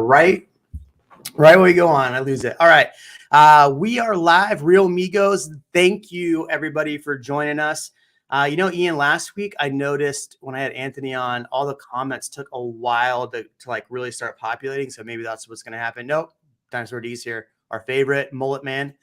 right when we go on, I lose it. All right. We are live, Real Migos. Thank you, everybody, for joining us. Ian, last week I noticed when I had Anthony on, all the comments took a while to like really start populating. So maybe that's what's going to happen. Nope. Dinosaur D's here, our favorite mullet man.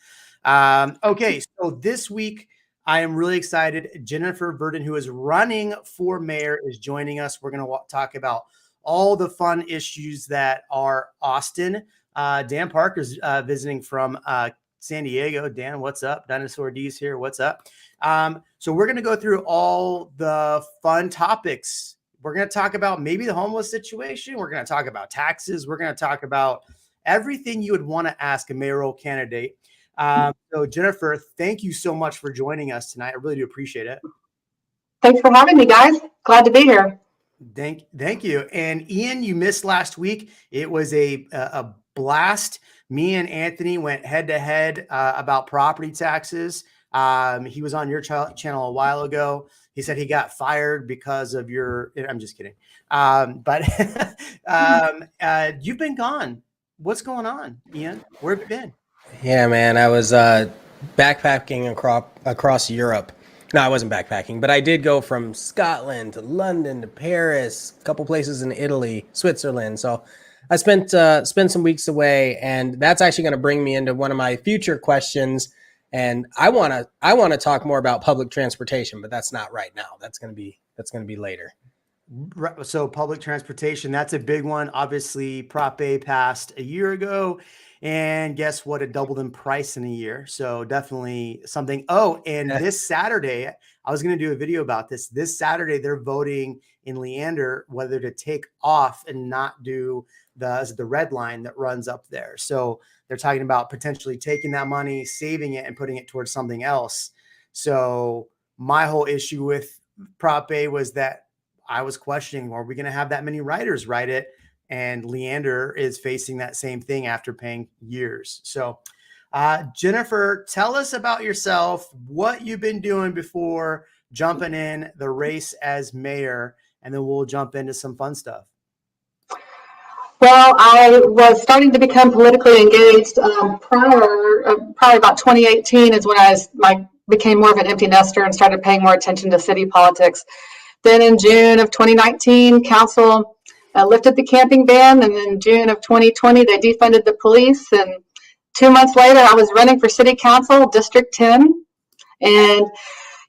Okay. So this week I am really excited. Jennifer Verdon, who is running for mayor, is joining us. We're going to talk about all the fun issues that are Austin. Dan Parker's visiting from San Diego. Dan, what's up? Dinosaur D's here. What's up? So we're going to go through all the fun topics. We're going to talk about maybe the homeless situation. We're going to talk about taxes. We're going to talk about everything you would want to ask a mayoral candidate. So Jennifer, thank you so much for joining us tonight. I really do appreciate it. Thanks for having me, guys. Glad to be here. Thank you. And Ian, you missed last week. It was a blast. Me and Anthony went head to head about property taxes. He was on your channel a while ago. He said he got fired because of your, I'm just kidding. But you've been gone. What's going on, Ian? Where have you been? Yeah, man, I was backpacking across Europe. No, I wasn't backpacking, but I did go from Scotland to London to Paris, a couple places in Italy, Switzerland. So I spent some weeks away, and that's actually going to bring me into one of my future questions. And I want to talk more about public transportation, but that's not right now. That's going to be later. So public transportation, that's a big one. Obviously, Prop A passed a year ago, and guess what? It doubled in price in a year. So definitely something. Oh, and this Saturday, I was going to do a video about this. This Saturday, they're voting in Leander whether to take off and not do the red line that runs up there. So they're talking about potentially taking that money, saving it, and putting it towards something else. So my whole issue with Prop A was that I was questioning, are we going to have that many writers write it? And Leander is facing that same thing after paying years. So Jennifer, tell us about yourself, what you've been doing before jumping in the race as mayor, and then we'll jump into some fun stuff. Well, I was starting to become politically engaged probably about 2018 is when I became more of an empty nester and started paying more attention to city politics. Then in June of 2019, council lifted the camping ban, and in June of 2020, they defunded the police. And 2 months later, I was running for city council, District 10. And,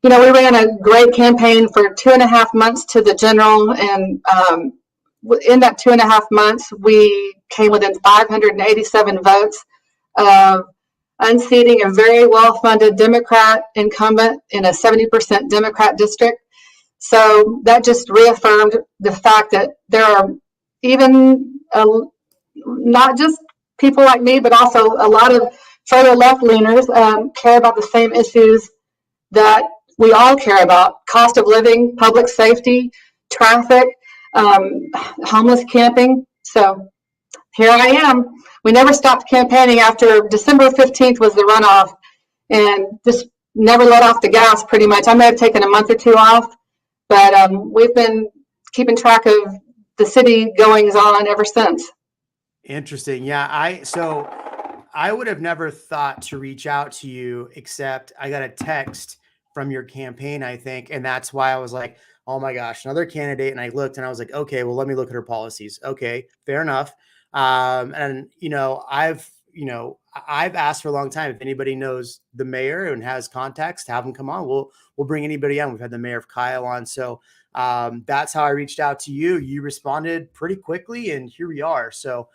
we ran a great campaign for 2.5 months to the general. And in that 2.5 months, we came within 587 votes of unseating a very well-funded Democrat incumbent in a 70% Democrat district. So that just reaffirmed the fact that there are even not just people like me, but also a lot of further left leaners care about the same issues that we all care about: cost of living, public safety, traffic, homeless camping. So here I am. We never stopped campaigning. After December 15th was the runoff, and just never let off the gas pretty much. I may have taken a month or two off, but we've been keeping track of the city goings on ever since. Interesting. Yeah. I would have never thought to reach out to you, except I got a text from your campaign, I think. And that's why I was like, oh my gosh, another candidate. And I looked and I was like, okay, well, let me look at her policies. Okay, fair enough. And I've asked for a long time, if anybody knows the mayor and has contacts, to have them come on. We'll bring anybody on. We've had the mayor of Kyle on. So that's how I reached out to you. You responded pretty quickly, and here we are. So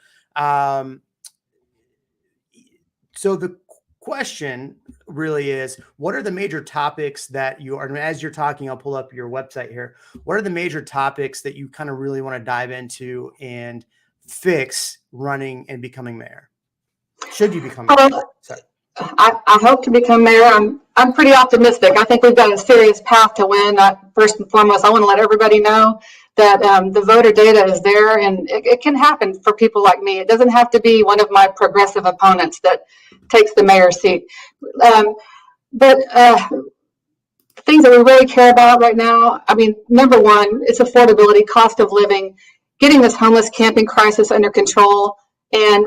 the question really is, what are the major topics that you are, and as you're talking, I'll pull up your website here. What are the major topics that you kind of really want to dive into and fix running and becoming mayor? Should you become mayor? Sorry. I hope to become mayor. I'm pretty optimistic. I think we've got a serious path to win. First and foremost, I want to let everybody know that the voter data is there, and it can happen for people like me. It doesn't have to be one of my progressive opponents that takes the mayor's seat. But things that we really care about right now, I mean, number one, it's affordability, cost of living, getting this homeless camping crisis under control. and,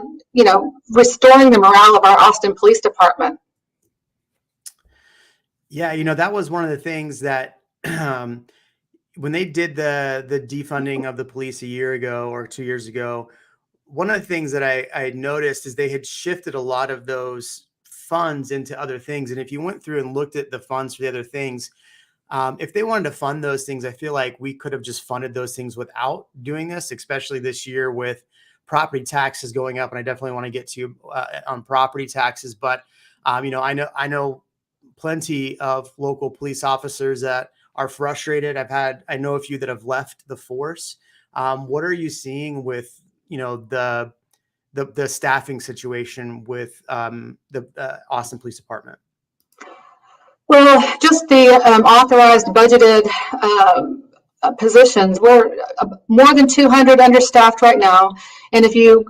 restoring the morale of our Austin Police Department. Yeah, that was one of the things that when they did the defunding of the police a year ago or 2 years ago, one of the things that I noticed is they had shifted a lot of those funds into other things. And if you went through and looked at the funds for the other things, if they wanted to fund those things, I feel like we could have just funded those things without doing this, especially this year with property taxes going up. And I definitely want to get to you on property taxes. But, I know plenty of local police officers that are frustrated. I know a few that have left the force. What are you seeing with, the staffing situation with the Austin Police Department? Well, just the authorized budgeted positions. We're more than 200 understaffed right now. And if you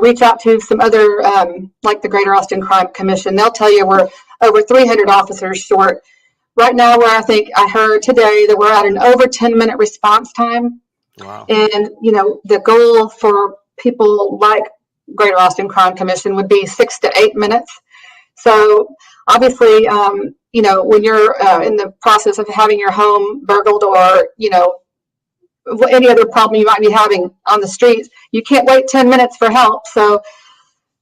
reach out to some other, like the Greater Austin Crime Commission, they'll tell you we're over 300 officers short. Right now, where I think I heard today that we're at an over 10-minute response time. Wow. And, the goal for people like Greater Austin Crime Commission would be 6 to 8 minutes. So obviously, when you're in the process of having your home burgled or, any other problem you might be having on the streets, you can't wait 10 minutes for help. So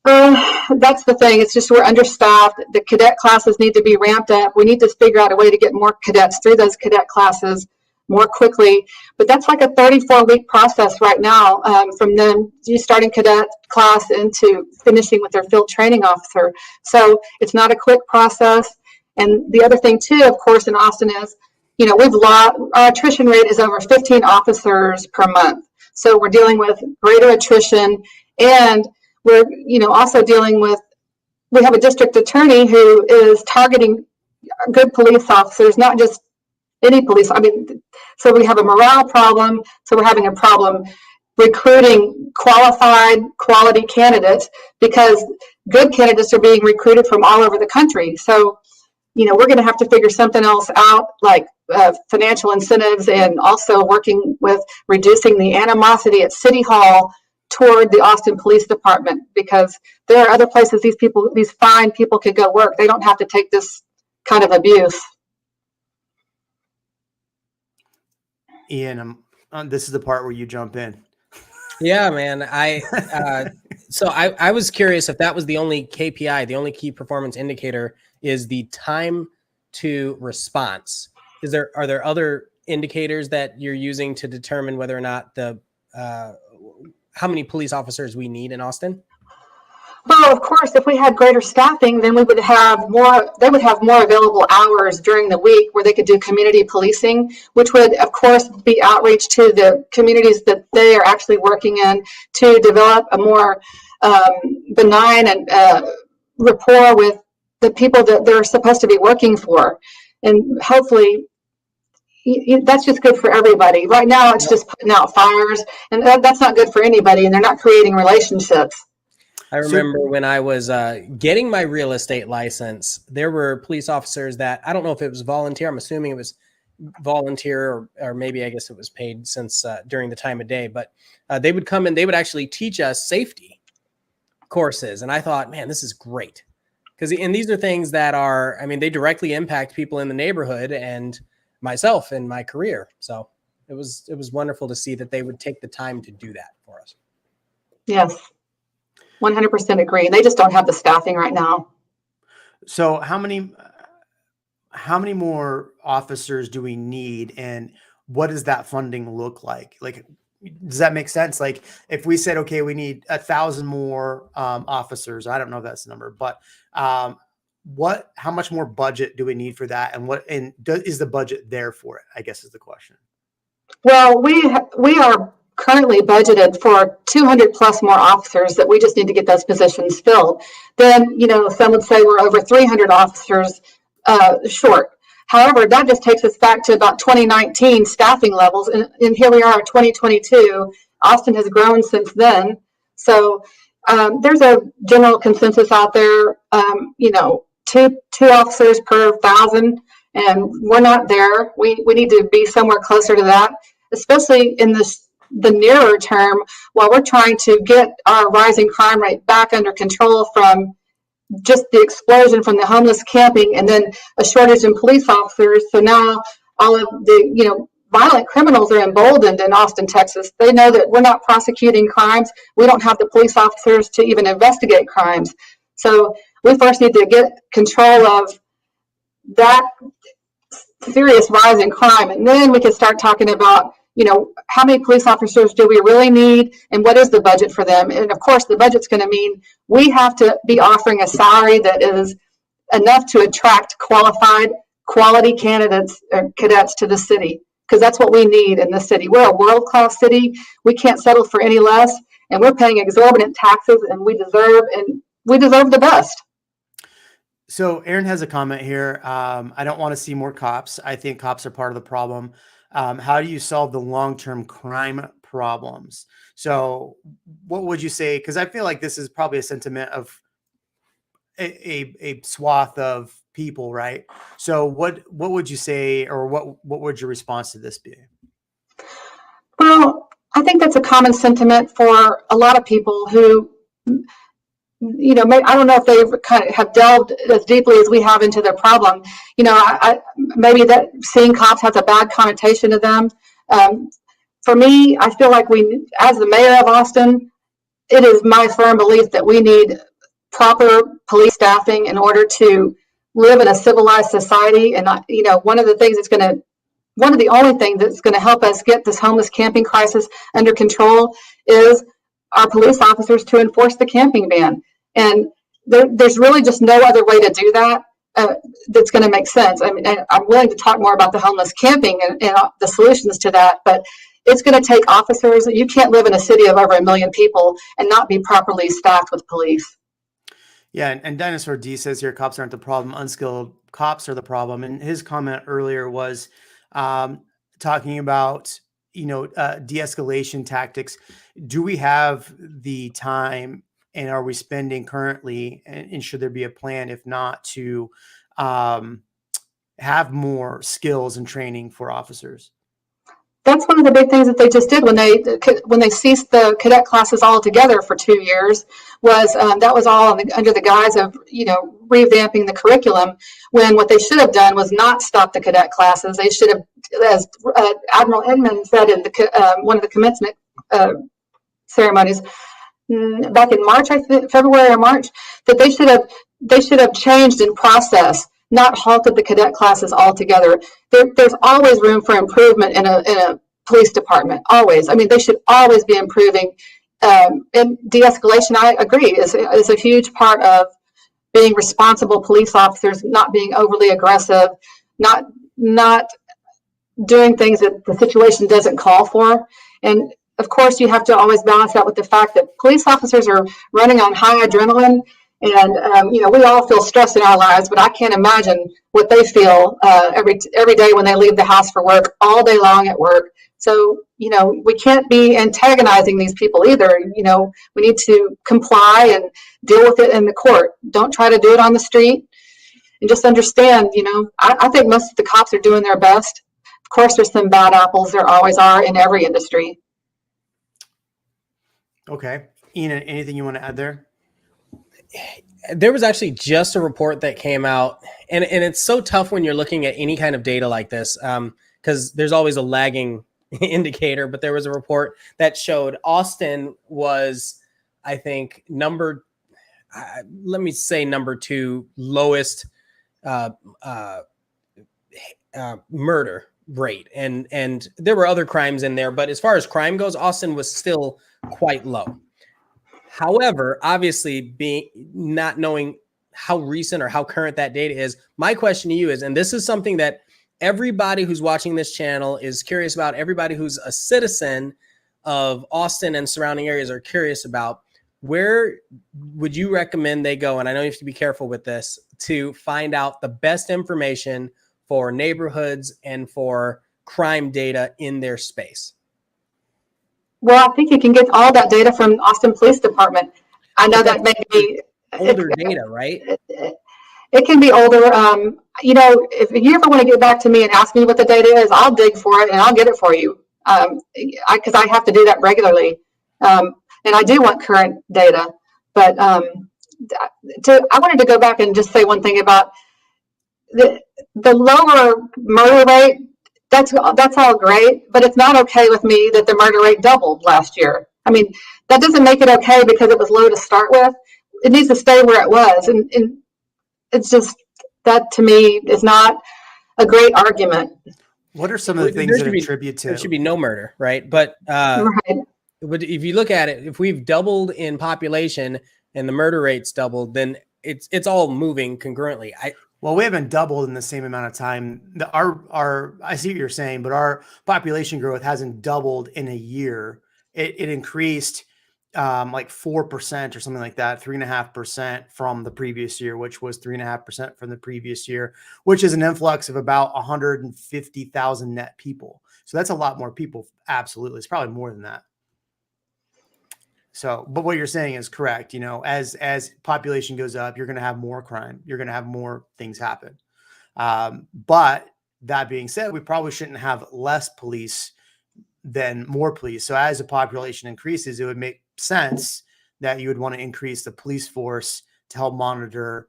that's the thing. It's just we're understaffed. The cadet classes need to be ramped up. We need to figure out a way to get more cadets through those cadet classes more quickly. But that's like a 34-week process right now, from them starting cadet class into finishing with their field training officer. So it's not a quick process. And the other thing too, of course, in Austin is, our attrition rate is over 15 officers per month. So we're dealing with greater attrition, and we're, also dealing with, we have a district attorney who is targeting good police officers, not just any police. So we have a morale problem. So we're having a problem recruiting qualified, quality candidates because good candidates are being recruited from all over the country. So, we're going to have to figure something else out, like financial incentives, and also working with reducing the animosity at City Hall toward the Austin Police Department, because there are other places these fine people could go work. They don't have to take this kind of abuse. Ian, this is the part where you jump in. Yeah, man. So I was curious if that was the only KPI, the only key performance indicator is the time to response. Are there other indicators that you're using to determine whether or not how many police officers we need in Austin? Well, of course, if we had greater staffing, then they would have more available hours during the week where they could do community policing, which would, of course, be outreach to the communities that they are actually working in to develop a more benign and rapport with the people that they're supposed to be working for. And hopefully that's just good for everybody. Right now, it's just putting out fires, and that's not good for anybody, and they're not creating relationships. I remember when I was getting my real estate license, there were police officers that, I don't know if it was volunteer. I'm assuming it was volunteer, or maybe I guess it was paid since during the time of day, but they would come and they would actually teach us safety courses. And I thought, man, this is great. And these are things that are, they directly impact people in the neighborhood and myself and my career. So it was wonderful to see that they would take the time to do that for us. Yes. 100% agree. They just don't have the staffing right now. So how many more officers do we need, and what does that funding look like? Like, does that make sense? Like, if we said, okay, we need 1,000 more officers, I don't know if that's the number, but how much more budget do we need for that? And is the budget there for it, I guess is the question. Well, we are currently budgeted for 200 plus more officers that we just need to get those positions filled. Then, some would say we're over 300 officers short. However, that just takes us back to about 2019 staffing levels. And here we are in 2022. Austin has grown since then. So there's a general consensus out there, two officers per 1,000, and we're not there. We need to be somewhere closer to that, especially in this the nearer term, while we're trying to get our rising crime rate back under control from just the explosion from the homeless camping and then a shortage in police officers. So now all of the, violent criminals are emboldened in Austin, Texas. They know that we're not prosecuting crimes. We don't have the police officers to even investigate crimes. So we first need to get control of that serious rise in crime. And then we can start talking about, how many police officers do we really need and what is the budget for them? And of course, the budget's going to mean we have to be offering a salary that is enough to attract quality candidates or cadets to the city, because that's what we need in the city. We're a world-class city. We can't settle for any less, and we're paying exorbitant taxes, and we deserve the best. So Aaron has a comment here. I don't want to see more cops. I think cops are part of the problem. How do you solve the long-term crime problems? So what would you say? Because I feel like this is probably a sentiment of a swath of people, right? So what would you say, or what would your response to this be? Well, I think that's a common sentiment for a lot of people who, I don't know if they kind of have delved as deeply as we have into the problem. Maybe that seeing cops has a bad connotation to them. For me, I feel like as the mayor of Austin, it is my firm belief that we need proper police staffing in order to live in a civilized society. And, one of the only things that's going to help us get this homeless camping crisis under control is our police officers to enforce the camping ban. And there's really just no other way to do that that's going to make sense. I mean, I'm willing to talk more about the homeless camping and the solutions to that, but it's going to take officers. You can't live in a city of over 1 million people and not be properly staffed with police. Yeah, and Dinosaur D says here, cops aren't the problem, unskilled cops are the problem. And his comment earlier was talking about, de-escalation tactics. Do we have the time, and are we spending currently, and should there be a plan, if not, to have more skills and training for officers? That's one of the big things that they just did when they ceased the cadet classes altogether for 2 years. That was all under the guise of revamping the curriculum. When what they should have done was not stop the cadet classes. They should have, as Admiral Inman said in one of the commencement ceremonies back in March, February or March, that they should have changed in process, not halted the cadet classes altogether. There's always room for improvement in a police department. Always. I mean, they should always be improving. And de-escalation, I agree, is a huge part of being responsible police officers, not being overly aggressive, not doing things that the situation doesn't call for. And of course, you have to always balance that with the fact that police officers are running on high adrenaline. And, we all feel stress in our lives, but I can't imagine what they feel every day when they leave the house for work, all day long at work. So, we can't be antagonizing these people either. We need to comply and deal with it in the court. Don't try to do it on the street, and just understand, I think most of the cops are doing their best. Of course, there's some bad apples. There always are in every industry. Okay. Ian, anything you want to add there? There was actually just a report that came out, and it's so tough when you're looking at any kind of data like this, because there's always a lagging indicator. But there was a report that showed Austin was, I think, number 2 lowest murder rate, and there were other crimes in there, but as far as crime goes, Austin was still quite low. However, obviously, not knowing how recent or how current that data is, my question to you is, and this is something that everybody who's watching this channel is curious about, everybody who's a citizen of Austin and surrounding areas are curious about, where would you recommend they go? And I know you have to be careful with this, to find out the best information for neighborhoods and for crime data in their space. Well, I think you can get all that data from Austin Police Department. I know that may be older data, right? It can be older. If you ever want to get back to me and ask me what the data is, I'll dig for it and I'll get it for you. because I have to do that regularly. And I do want current data. But I wanted to go back and just say one thing about the lower murder rate. That's all great, but it's not okay with me that the murder rate doubled last year. I mean, that doesn't make it okay because it was low to start with. It needs to stay where it was. And it's just, that to me is not a great argument. What are some of the things that attribute to? There should be no murder, right? But Right. But if you look at it, if we've doubled in population and the murder rate's doubled, then it's all moving congruently. Well, we haven't doubled in the same amount of time. I see what you're saying, but our population growth hasn't doubled in a year. It increased like 4% or something like that, 3.5% from the previous year, which was 3.5% from the previous year, which is an influx of about 150,000 net people. So that's a lot more people. Absolutely. It's probably more than that. So, but what you're saying is correct. You know, as population goes up, you're going to have more crime. You're going to have more things happen. But that being said, we probably shouldn't have less police than more police. So as the population increases, it would make sense that you would want to increase the police force to help monitor,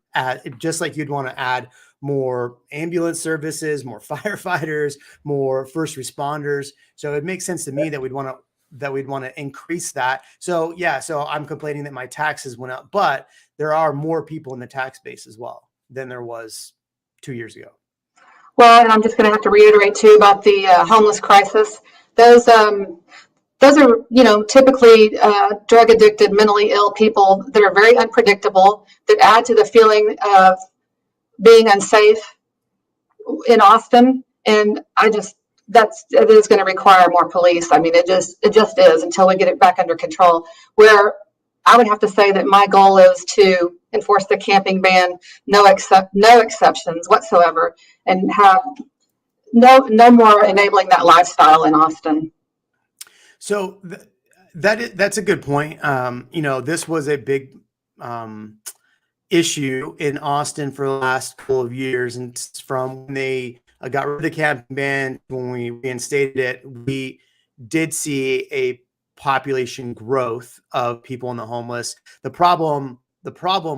just like you'd want to add more ambulance services, more firefighters, more first responders. So it makes sense to me that we'd want to increase that. So yeah, so I'm complaining that my taxes went up, but there are more people in the tax base as well than there was 2 years ago. Well, and I'm just going to have to reiterate too about the homeless crisis. Those are, you know, typically drug addicted, mentally ill people that are very unpredictable, that add to the feeling of being unsafe in Austin. And it is going to require more police. I mean, it just is, until we get it back under control. Where I would have to say that my goal is to enforce the camping ban, no exceptions whatsoever, and have no more enabling that lifestyle in Austin. So that's a good point. You know, this was a big issue in Austin for the last couple of years, and from when they got rid of the camping ban, when we reinstated it, we did see a population growth of people in the homeless. The problem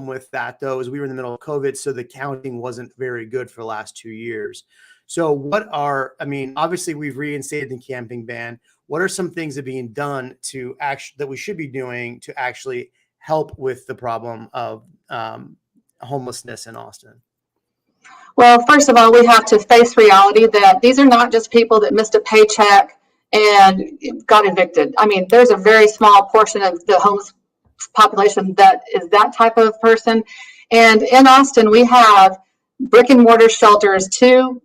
with that, though, is we were in the middle of COVID, so the counting wasn't very good for the last 2 years. So obviously we've reinstated the camping ban. What are some things that are being done that we should be doing to actually help with the problem of homelessness in Austin? Well, first of all, we have to face reality that these are not just people that missed a paycheck and got evicted. I mean, there's a very small portion of the homeless population that is that type of person. And in Austin, we have brick and mortar shelters to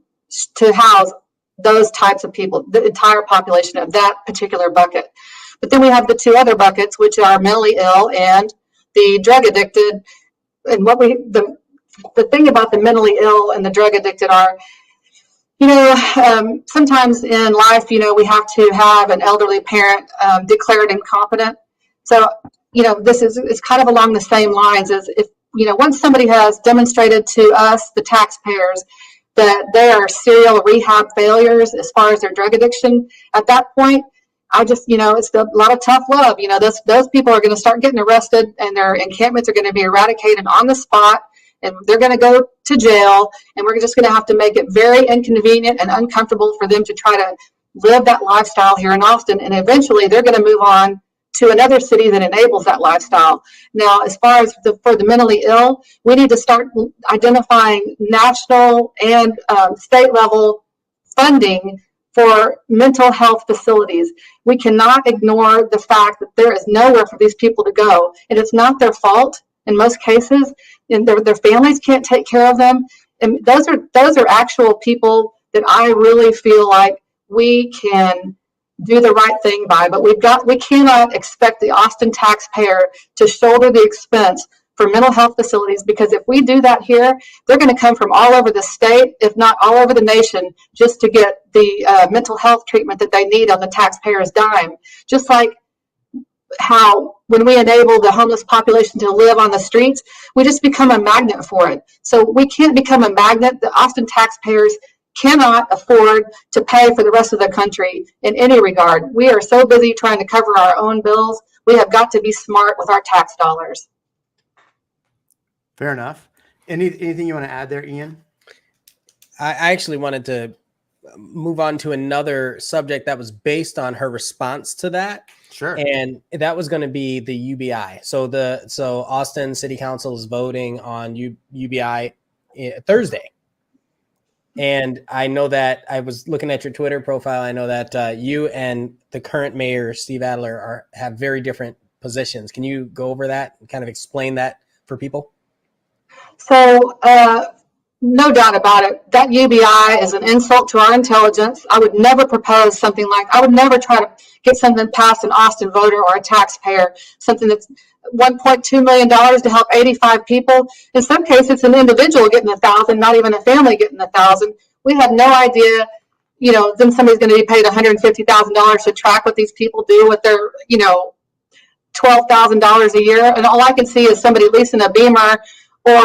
house those types of people, the entire population of that particular bucket. But then we have the two other buckets, which are mentally ill and the drug addicted. And the thing about the mentally ill and the drug addicted are, you know, sometimes in life, you know, we have to have an elderly parent declared incompetent. So, you know, this is kind of along the same lines as if, you know, once somebody has demonstrated to us, the taxpayers, that they are serial rehab failures as far as their drug addiction, at that point, it's a lot of tough love. You know, those people are going to start getting arrested, and their encampments are going to be eradicated on the spot, and they're going to go to jail, and we're just going to have to make it very inconvenient and uncomfortable for them to try to live that lifestyle here in Austin. And eventually they're going to move on to another city that enables that lifestyle. Now, as far as for the mentally ill, we need to start identifying national and state level funding for mental health facilities. We cannot ignore the fact that there is nowhere for these people to go, and it's not their fault in most cases, and their families can't take care of them. And those are actual people that I really feel like we can do the right thing by, but we cannot expect the Austin taxpayer to shoulder the expense for mental health facilities, because if we do that here, they're going to come from all over the state, if not all over the nation, just to get the mental health treatment that they need on the taxpayer's dime. Just like how when we enable the homeless population to live on the streets, we just become a magnet for it. So we can't become a magnet. The Austin taxpayers cannot afford to pay for the rest of the country in any regard. We are so busy trying to cover our own bills. We have got to be smart with our tax dollars. Fair enough. Anything you want to add there, Ian? I actually wanted to move on to another subject that was based on her response to that. Sure. And that was going to be the UBI. So Austin City Council is voting on UBI Thursday. And I know that I was looking at your Twitter profile. I know that you and the current mayor, Steve Adler, have very different positions. Can you go over that and kind of explain that for people? So, no doubt about it, that UBI is an insult to our intelligence. I would never propose something I would never try to get something past an Austin voter or a taxpayer, something that's $1.2 million to help 85 people. In some cases, an individual getting $1,000, not even a family getting $1,000. We have no idea, then somebody's going to be paid $150,000 to track what these people do with their, $12,000 a year. And all I can see is somebody leasing a Beamer or,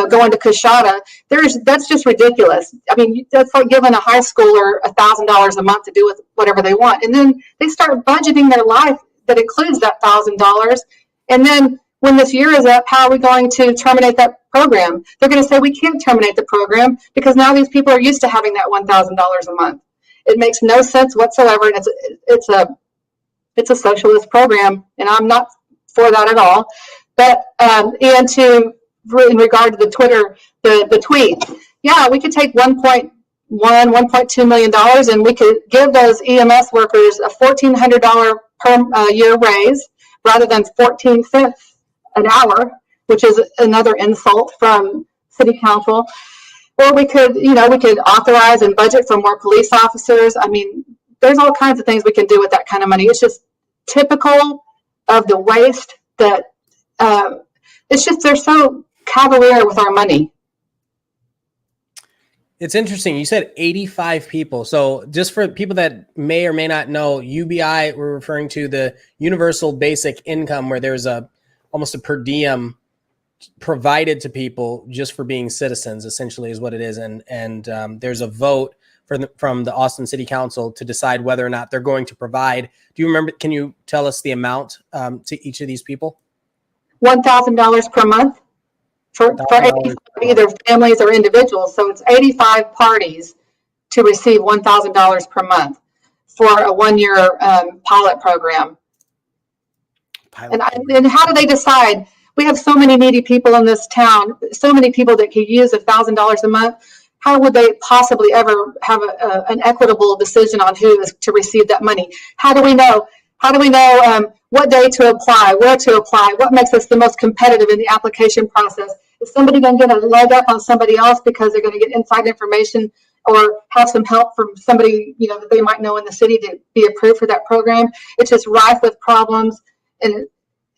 going to Coshada. That's just ridiculous. I mean, that's like giving a high schooler $1,000 a month to do with whatever they want. And then they start budgeting their life that includes that $1,000. And then when this year is up, how are we going to terminate that program? They're going to say we can't terminate the program because now these people are used to having that $1,000 a month. It makes no sense whatsoever. And it's a socialist program, and I'm not for that at all. But in regard to the Twitter, the tweet, yeah, we could take $1.2 million and we could give those EMS workers a $1,400 per year raise rather than 14 cents an hour, which is another insult from city council. Or we could authorize and budget for more police officers. I mean, there's all kinds of things we can do with that kind of money. It's just typical of the waste that they're so cavalier with our money. It's interesting. You said 85 people. So just for people that may or may not know, UBI, we're referring to the universal basic income, where there's almost a per diem provided to people just for being citizens, essentially is what it is. And there's a vote from the Austin City Council to decide whether or not they're going to provide. Do you remember? Can you tell us the amount to each of these people? $1,000 per month for 85, either families or individuals. So it's 85 parties to receive $1,000 per month for a one-year pilot program. And how do they decide? We have so many needy people in this town, so many people that could use $1,000 a month. How would they possibly ever have an equitable decision on who is to receive that money? How do we know? What day to apply, where to apply, what makes us the most competitive in the application process? Is somebody going to get a leg up on somebody else because they're going to get inside information or have some help from somebody that they might know in the city to be approved for that program? It's just rife with problems, and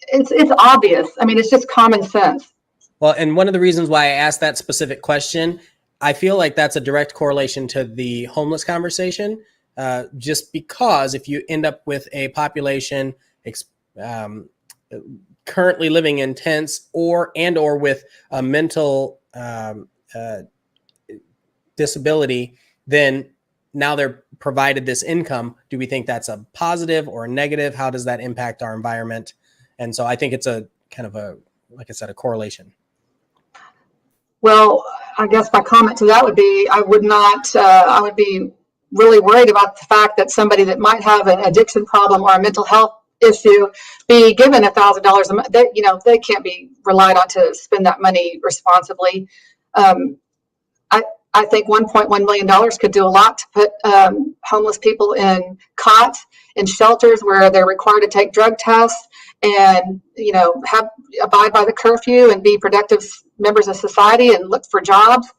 it's obvious. I mean, it's just common sense. Well, and one of the reasons why I asked that specific question, I feel like that's a direct correlation to the homeless conversation, just because if you end up with a population currently living in tents or with a mental disability, then now they're provided this income. Do we think that's a positive or a negative? How does that impact our environment? And so I think it's a kind of like I said, a correlation. Well, I guess my comment to that would be I would be really worried about the fact that somebody that might have an addiction problem or a mental health issue be given $1,000 a month. They can't be relied on to spend that money responsibly. I think $1.1 million could do a lot to put homeless people in cots, in shelters where they're required to take drug tests and abide by the curfew and be productive members of society and look for jobs.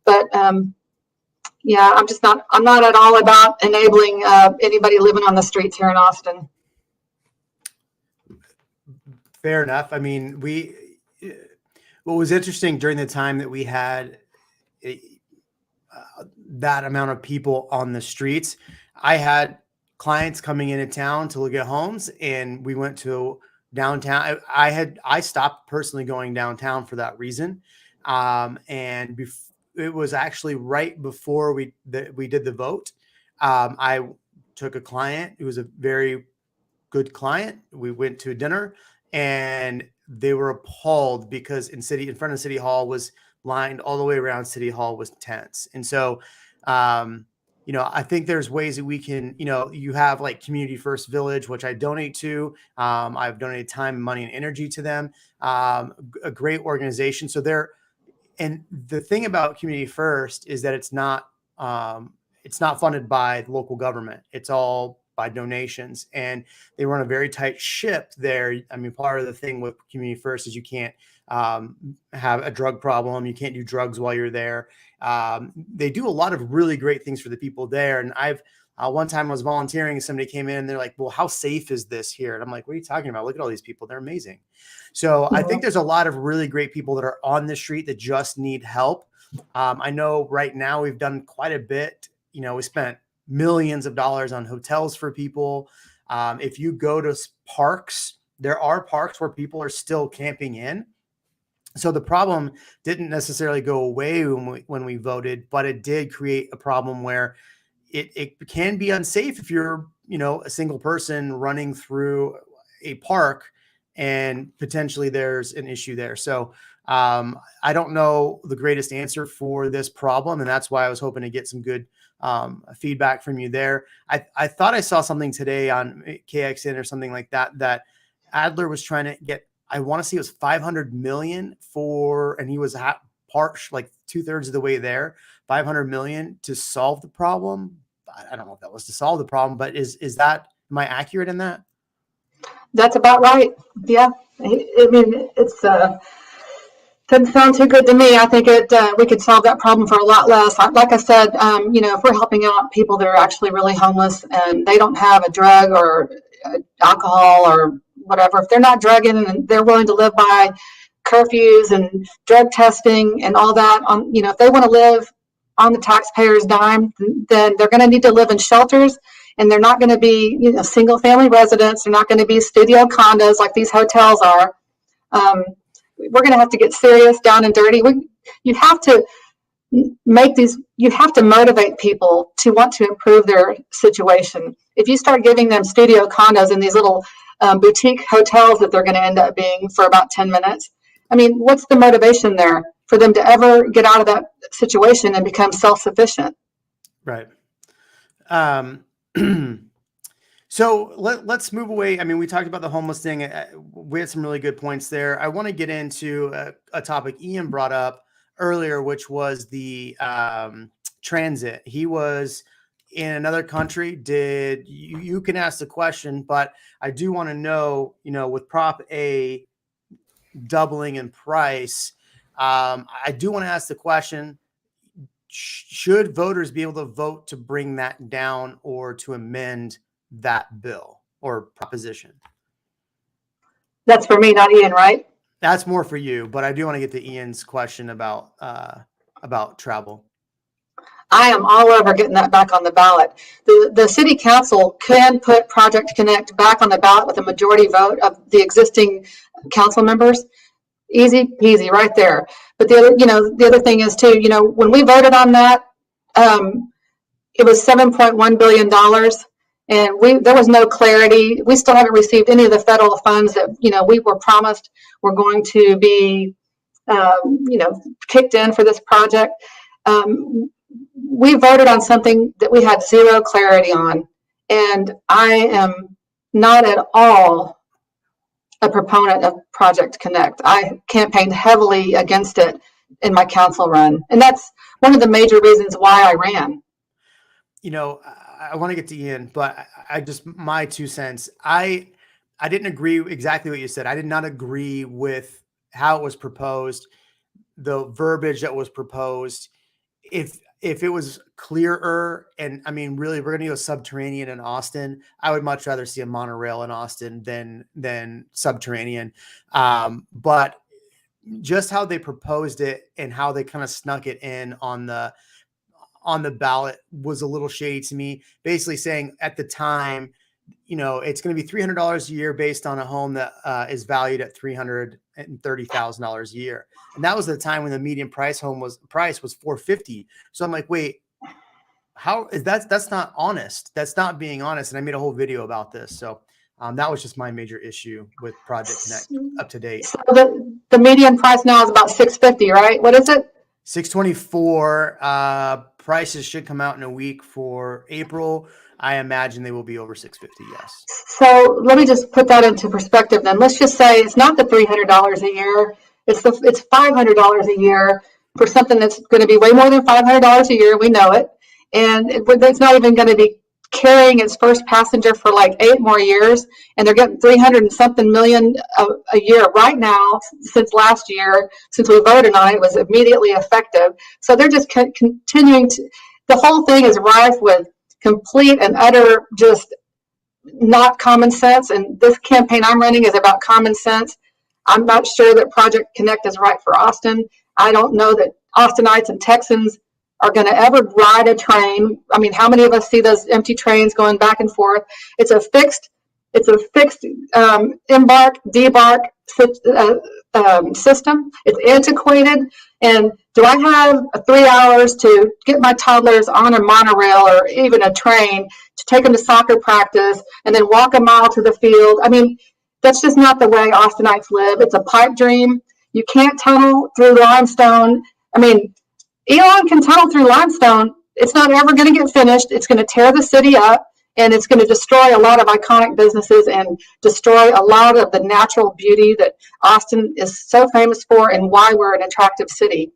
But I'm not at all about enabling anybody living on the streets here in Austin. Fair enough. I mean, what was interesting during the time that we had that amount of people on the streets, I had clients coming into town to look at homes, and we went to downtown. I stopped personally going downtown for that reason. And it was actually right before we did the vote. I took a client who was a very good client. We went to dinner, and they were appalled because in front of City Hall was lined all the way around City Hall was tents. And so, I think there's ways that we can, you have like Community First Village, which I donate to. I've donated time, money, and energy to them. A great organization. So and the thing about Community First is that it's not funded by local government. It's all by donations, and they run a very tight ship there. I mean, part of the thing with Community First is you can't have a drug problem. You can't do drugs while you're there. They do a lot of really great things for the people there. And one time I was volunteering and somebody came in and they're like, well, how safe is this here? And I'm like, what are you talking about? Look at all these people. They're amazing. So I think there's a lot of really great people that are on the street that just need help. I know right now we've done quite a bit. We spent millions of dollars on hotels for people. If you go to parks, there are parks where people are still camping in. So the problem didn't necessarily go away when we voted, but it did create a problem where it can be unsafe if you're, a single person running through a park, and potentially there's an issue there. So I don't know the greatest answer for this problem, and that's why I was hoping to get some good feedback from you there. I thought I saw something today on KXN or something like that Adler was trying to get. I want to see it was 500 million and he was like 2/3 of the way there, 500 million to solve the problem. I don't know if that was to solve the problem, but am I accurate in that? That's about right. Yeah. I mean, it's doesn't sound too good to me. I think we could solve that problem for a lot less. Like I said, if we're helping out people that are actually really homeless and they don't have a drug or alcohol or whatever, if they're not drugging and they're willing to live by curfews and drug testing and all that, if they want to live on the taxpayer's dime, then they're going to need to live in shelters, and they're not going to be, single family residents. They're not going to be studio condos like these hotels are. We're going to have to get serious, down and dirty. You have to motivate people to want to improve their situation. If you start giving them studio condos in these little boutique hotels that they're going to end up being for about 10 minutes, I mean, what's the motivation there for them to ever get out of that situation and become self-sufficient? Right. So let's move away. I mean, we talked about the homeless thing. We had some really good points there. I want to get into a topic Ian brought up earlier, which was the transit. He was in another country. You can ask the question, but I do want to know, with Prop A doubling in price, I do want to ask the question, should voters be able to vote to bring that down or to amend that bill or proposition? That's for me, not Ian, right? That's more for you, but I do want to get to Ian's question about travel. I am all over getting that back on the ballot. The city council can put Project Connect back on the ballot with a majority vote of the existing council members. Easy peasy right there. But the other thing is too, when we voted on that, it was $7.1 billion. And there was no clarity. We still haven't received any of the federal funds that, we were promised were going to be, kicked in for this project. We voted on something that we had zero clarity on. And I am not at all a proponent of Project Connect. I campaigned heavily against it in my council run. And that's one of the major reasons why I ran. I want to get to Ian, but my 2 cents. I didn't agree exactly what you said. I did not agree with how it was proposed, the verbiage that was proposed. If it was clearer, and I mean, really, we're going to go subterranean in Austin, I would much rather see a monorail in Austin than subterranean. But just how they proposed it and how they kind of snuck it in on the ballot was a little shady to me, basically saying at the time it's going to be $300 a year based on a home that is valued at $330,000 a year. And that was the time when the median price was $450. So I'm like, wait, how is that's not honest. That's not being honest. And I made a whole video about this. So that was just my major issue with Project Connect up to date. So the median price now is about $650, right? What is it? $624. Prices should come out in a week for April. I imagine they will be over $650. Yes. So let me just put that into perspective then. Let's just say it's not the $300 a year. It's $500 a year for something that's going to be way more than $500 a year. We know it. And it's not even going to be carrying its first passenger for like 8 more years. And they're getting 300 and something million a year right now. Since last year, since we voted on it, it was immediately effective. So they're just continuing to, the whole thing is rife with complete and utter just not common sense. And this campaign I'm running is about common sense. I'm not sure that Project Connect is right for Austin. I don't know that Austinites and Texans are going to ever ride a train. I mean, how many of us see those empty trains going back and forth? It's a fixed embark, debark system. It's antiquated. And do I have 3 hours to get my toddlers on a monorail or even a train to take them to soccer practice and then walk a mile to the field? I mean, that's just not the way Austinites live. It's a pipe dream. You can't tunnel through limestone. I mean, Elon can tunnel through limestone. It's not ever going to get finished. It's going to tear the city up, and it's going to destroy a lot of iconic businesses and destroy a lot of the natural beauty that Austin is so famous for and why we're an attractive city.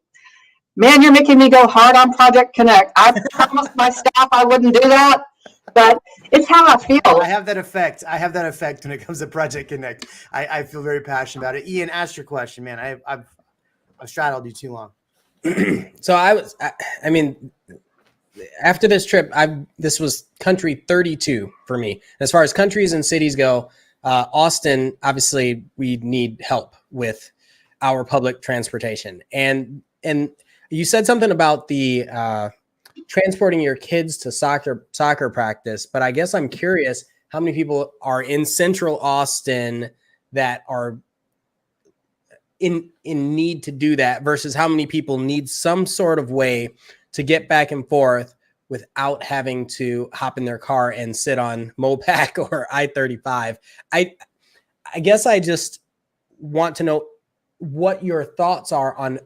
Man, you're making me go hard on Project Connect. I promised my staff I wouldn't do that, but it's how I feel. I have that effect. When it comes to Project Connect. I feel very passionate about it. Ian, ask your question, man. I've straddled you too long. So I mean, after this trip, this was country 32 for me. As far as countries and cities go, Austin, obviously we need help with our public transportation. And you said something about the transporting your kids to soccer practice, but I guess I'm curious how many people are in central Austin that are in need to do that versus how many people need some sort of way to get back and forth without having to hop in their car and sit on Mopac or I-35. I guess I just want to know what your thoughts are on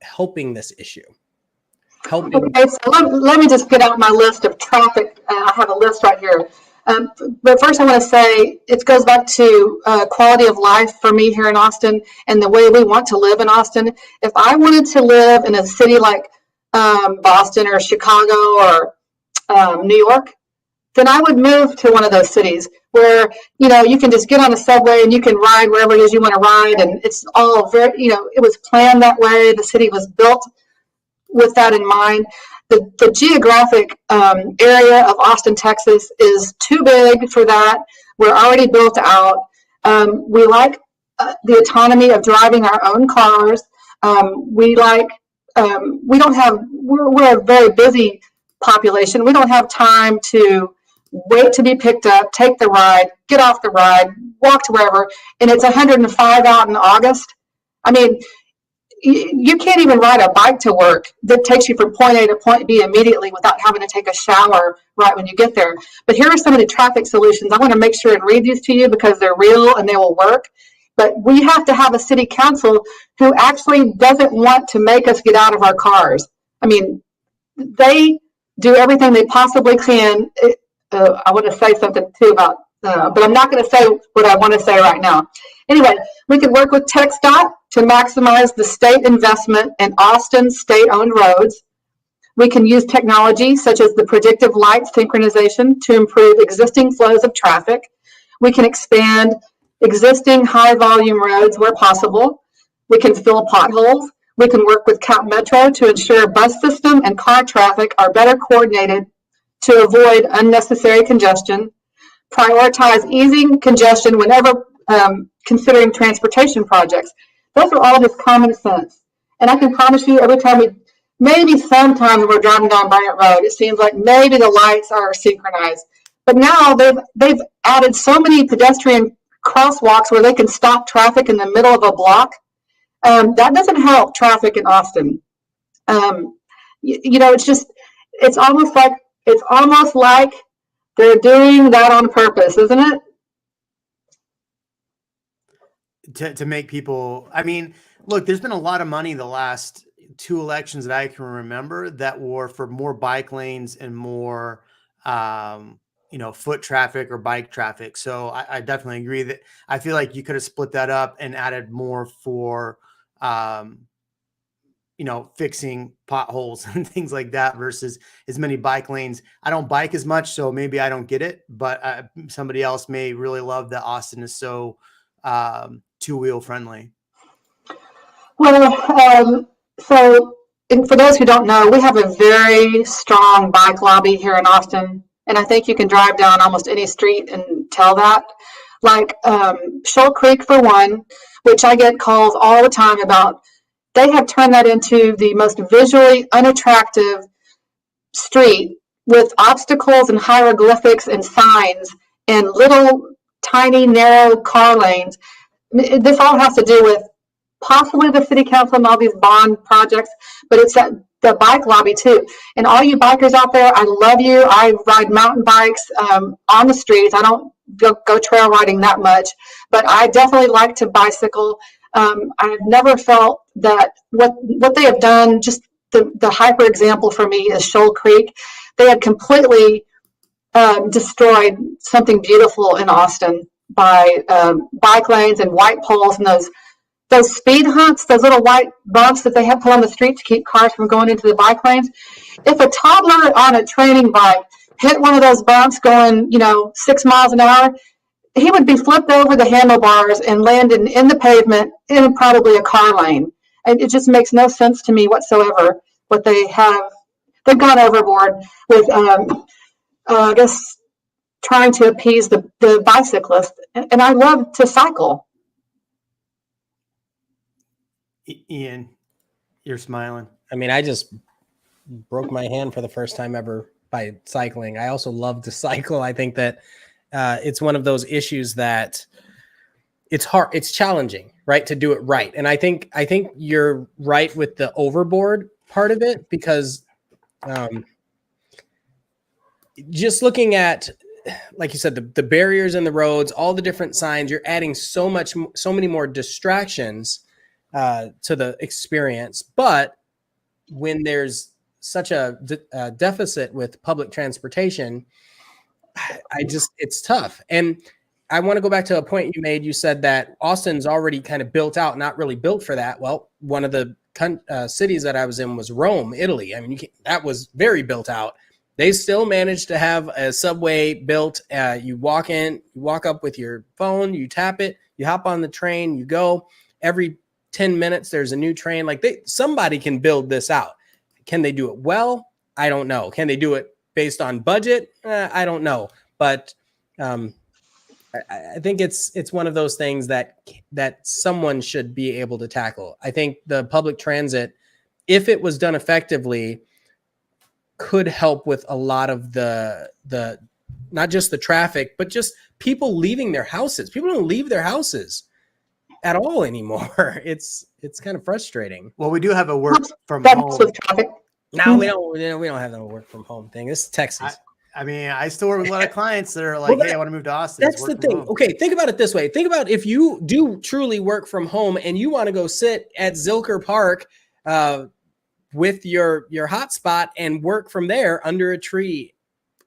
helping this issue. Okay, so let me just get out my list of traffic. I have a list right here. But first I want to say it goes back to quality of life for me here in Austin and the way we want to live in Austin. If I wanted to live in a city like Boston or Chicago or New York, then I would move to one of those cities where, you can just get on a subway and you can ride wherever it is you want to ride. And it's all very, it was planned that way. The city was built with that in mind. The geographic area of Austin, Texas is too big for that. We're already built out. We like the autonomy of driving our own cars. We're a very busy population. We don't have time to wait to be picked up, take the ride, get off the ride, walk to wherever, and it's 105 out in August. I mean, you can't even ride a bike to work that takes you from point A to point B immediately without having to take a shower right when you get there. But here are some of the traffic solutions. I want to make sure and read these to you because they're real and they will work. But we have to have a city council who actually doesn't want to make us get out of our cars. I mean, they do everything they possibly can. I want to say something too about, but I'm not going to say what I want to say right now. Anyway, we can work with TxDOT to maximize the state investment in Austin state-owned roads. We can use technology such as the predictive light synchronization to improve existing flows of traffic. We can expand existing high-volume roads where possible. We can fill potholes. We can work with Cap Metro to ensure bus system and car traffic are better coordinated to avoid unnecessary congestion. Prioritize easing congestion whenever considering transportation projects. Those are all just common sense. And I can promise you every time maybe sometimes we're driving down Bryant Road, it seems like maybe the lights are synchronized. But now they've added so many pedestrian crosswalks where they can stop traffic in the middle of a block. That doesn't help traffic in Austin. It's almost like they're doing that on purpose, isn't it? To make people, I mean, look, there's been a lot of money the last 2 elections that I can remember that were for more bike lanes and more, foot traffic or bike traffic. So I definitely agree that I feel like you could have split that up and added more for, fixing potholes and things like that versus as many bike lanes. I don't bike as much, so maybe I don't get it, but somebody else may really love that Austin is so two-wheel friendly. Well, and for those who don't know, we have a very strong bike lobby here in Austin. And I think you can drive down almost any street and tell that. Like Shoal Creek, for one, which I get calls all the time about, they have turned that into the most visually unattractive street with obstacles and hieroglyphics and signs and little tiny narrow car lanes. This all has to do with possibly the city council and all these bond projects, but it's the bike lobby too. And all you bikers out there, I love you. I ride mountain bikes on the streets. I don't go trail riding that much, but I definitely like to bicycle. I've never felt that what they have done, just the hyper example for me is Shoal Creek. They had completely destroyed something beautiful in Austin by bike lanes and white poles and those speed humps, those little white bumps that they have put on the street to keep cars from going into the bike lanes. If a toddler on a training bike hit one of those bumps going, 6 miles an hour, he would be flipped over the handlebars and landed in the pavement in probably a car lane. And it just makes no sense to me whatsoever what they have. They've gone overboard with, I guess, trying to appease the bicyclist. And I love to cycle. Ian, you're smiling. I mean, I just broke my hand for the first time ever by cycling. I also love to cycle. I think that it's one of those issues that it's hard, it's challenging, right, to do it right. And I think you're right with the overboard part of it, because just looking at, like you said, the barriers in the roads, all the different signs, you're adding so many more distractions to the experience. But when there's such a deficit with public transportation, it's tough. And I want to go back to a point you made. You said that Austin's already kind of built out, not really built for that. Well, one of the cities that I was in was Rome, Italy. I mean, that was very built out. They still managed to have a subway built. You walk up with your phone, you tap it, you hop on the train, you go. Every 10 minutes, there's a new train. Like somebody can build this out. Can they do it well? I don't know. Can they do it based on budget? I don't know. But I think it's one of those things that someone should be able to tackle. I think the public transit, if it was done effectively, could help with a lot of the not just the traffic, but just people leaving their houses. People don't leave their houses at all anymore. It's kind of frustrating. Well, we do have a work from home. With traffic. No, we don't have the work from home thing. This is Texas. I mean, I still work with a lot of clients that are like, hey, I want to move to Austin. That's the thing. Okay, think about it this way. Think about if you do truly work from home and you want to go sit at Zilker Park with your hotspot and work from there under a tree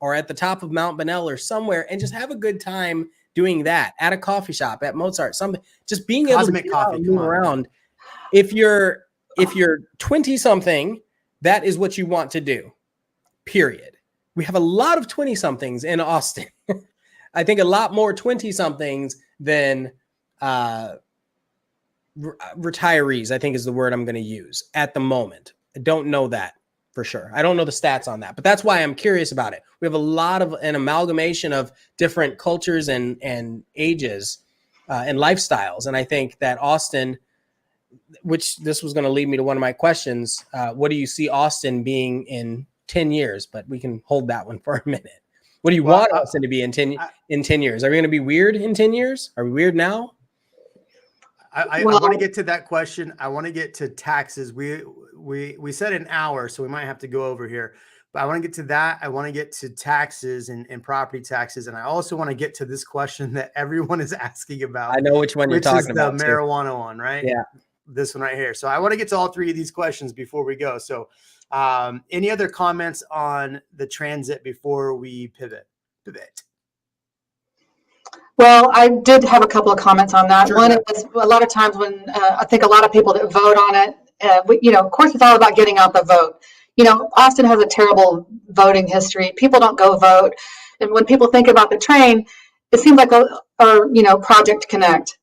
or at the top of Mount Bonnell or somewhere and just have a good time doing that at a coffee shop, at Mozart, something, just being able to get out and move around. If you're 20 something, that is what you want to do, period. We have a lot of 20 somethings in Austin. I think a lot more 20 somethings than retirees, I think is the word I'm going to use at the moment. I don't know that for sure. I don't know the stats on that, but that's why I'm curious about it. We have a lot of an amalgamation of different cultures and ages and lifestyles. And I think that Austin, which this was going to lead me to one of my questions. What do you see Austin being in 10 years? But we can hold that one for a minute. What do you Well, want Austin to be in 10 years? Are we going to be weird in 10 years? Are we weird now? I want to get to that question. I want to get to taxes. We said an hour, so we might have to go over here. But I want to get to that. I want to get to taxes and property taxes. And I also want to get to this question that everyone is asking about. I know which one you're talking about. Which is the marijuana one, right? Yeah. This one right here. So I want to get to all three of these questions before we go. So any other comments on the transit before we pivot? Well, I did have a couple of comments on that. Sure, One yeah. is a lot of times when I think a lot of people that vote on it, of course, it's all about getting out the vote. Austin has a terrible voting history. People don't go vote. And when people think about the train, it seems like Project Connect.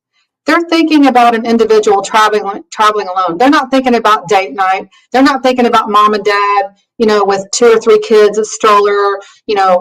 They're thinking about an individual traveling alone. They're not thinking about date night. They're not thinking about mom and dad, with 2 or 3 kids, a stroller,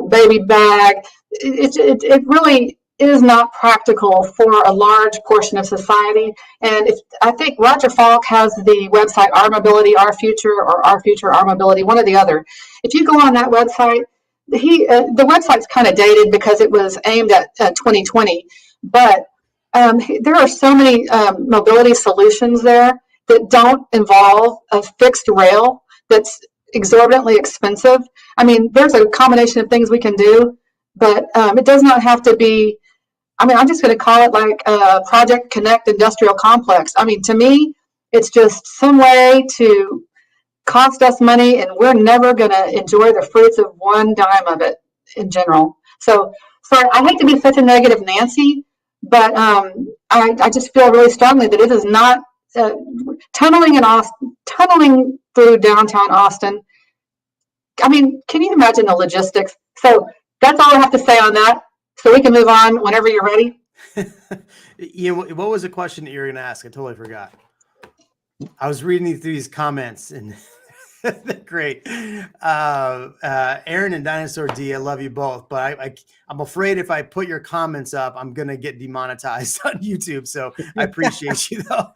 baby bag. It really is not practical for a large portion of society. And I think Roger Falk has the website Our Mobility, Our Future, or Our Future, Our Mobility, one or the other. If you go on that website, the website's kind of dated because it was aimed at 2020, but there are so many mobility solutions there that don't involve a fixed rail that's exorbitantly expensive. I mean, there's a combination of things we can do, but it does not have to be. I'm just going to call it like Project Connect Industrial Complex. To me, it's just some way to cost us money, and we're never going to enjoy the fruits of one dime of it in general. So I hate to be such a negative Nancy, but I just feel really strongly that it is not tunneling through downtown Austin. Can you imagine the logistics? So that's all I have to say on that. So we can move on whenever you're ready. What was the question that you were going to ask? I totally forgot. I was reading through these comments and they're great. Aaron and Dinosaur D, I love you both, but I'm afraid if I put your comments up, I'm going to get demonetized on YouTube. So I appreciate you though.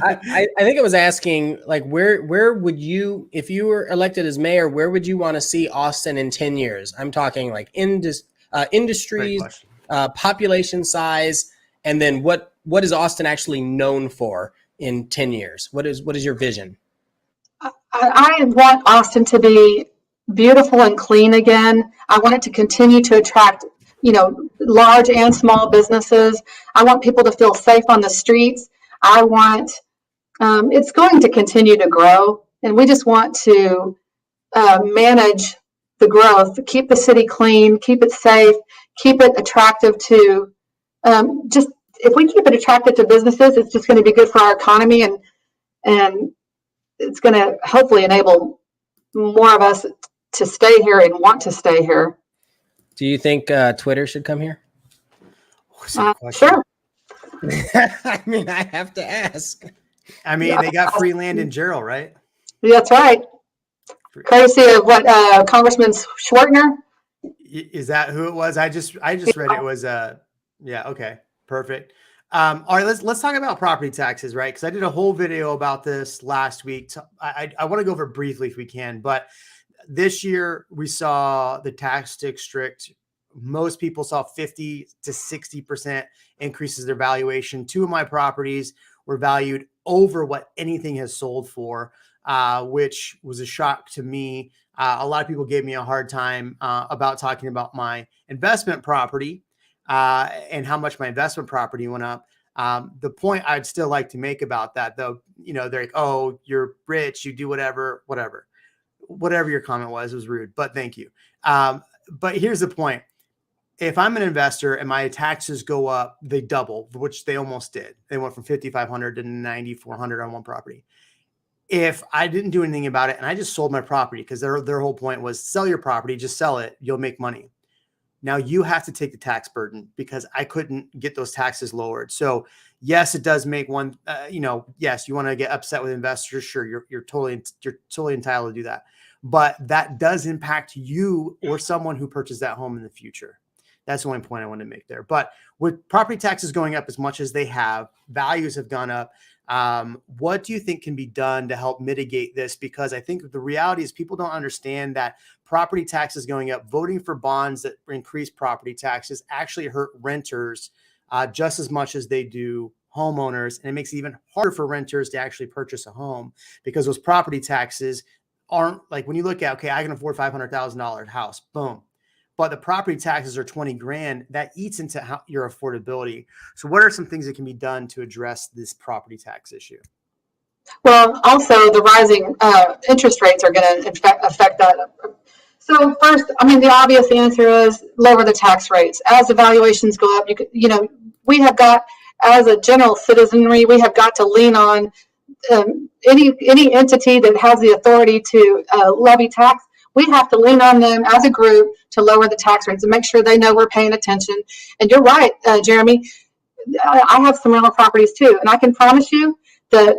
I think it was asking like, where would you, if you were elected as mayor, where would you want to see Austin in 10 years? I'm talking like industries, population size, and then what is Austin actually known for in 10 years? What is your vision? I want Austin to be beautiful and clean again. I want it to continue to attract, large and small businesses. I want people to feel safe on the streets. I want, it's going to continue to grow, and we just want to manage the growth, keep the city clean, keep it safe, keep it attractive to, if we keep it attractive to businesses, it's just going to be good for our economy, and it's going to hopefully enable more of us to stay here and want to stay here. Do you think Twitter should come here? Sure. I have to ask. They got free land in Gerald, right? That's right. Courtesy of what Congressman Schwartner. Is that who it was? I just read it was yeah, okay, perfect. All right, let's talk about property taxes, right? Because I did a whole video about this last week. I want to go over it briefly if we can, but this year we saw the tax district. Most people saw 50 to 60% increases their valuation. 2 of my properties were valued over what anything has sold for, which was a shock to me. A lot of people gave me a hard time about talking about my investment property and how much my investment property went up. The point I'd still like to make about that, though, they're like, oh, you're rich, you do whatever your comment was rude, but thank you. But here's the point. If I'm an investor and my taxes go up, they double, which they almost did. They went from $5,500 to $9,400 on one property. If I didn't do anything about it and I just sold my property, because their whole point was sell your property, just sell it, you'll make money. Now you have to take the tax burden because I couldn't get those taxes lowered. So yes, it does make one, yes, you want to get upset with investors. Sure. You're totally entitled to do that, but that does impact you or someone who purchased that home in the future. That's the only point I want to make there. But with property taxes going up as much as they have, values have gone up. What do you think can be done to help mitigate this? Because I think the reality is people don't understand that property taxes going up, voting for bonds that increase property taxes actually hurt renters just as much as they do homeowners. And it makes it even harder for renters to actually purchase a home because those property taxes aren't like when you look at, okay, I can afford $500,000 house, boom. But the property taxes are 20 grand, that eats into your affordability. So what are some things that can be done to address this property tax issue? Well, also the rising interest rates are going to affect that. So first, I mean, the obvious answer is lower the tax rates. As the valuations go up, we have got, as a general citizenry, we have got to lean on any entity that has the authority to levy tax. We have to lean on them as a group to lower the tax rates and make sure they know we're paying attention. And you're right, Jeremy. I have some rental properties too, and I can promise you that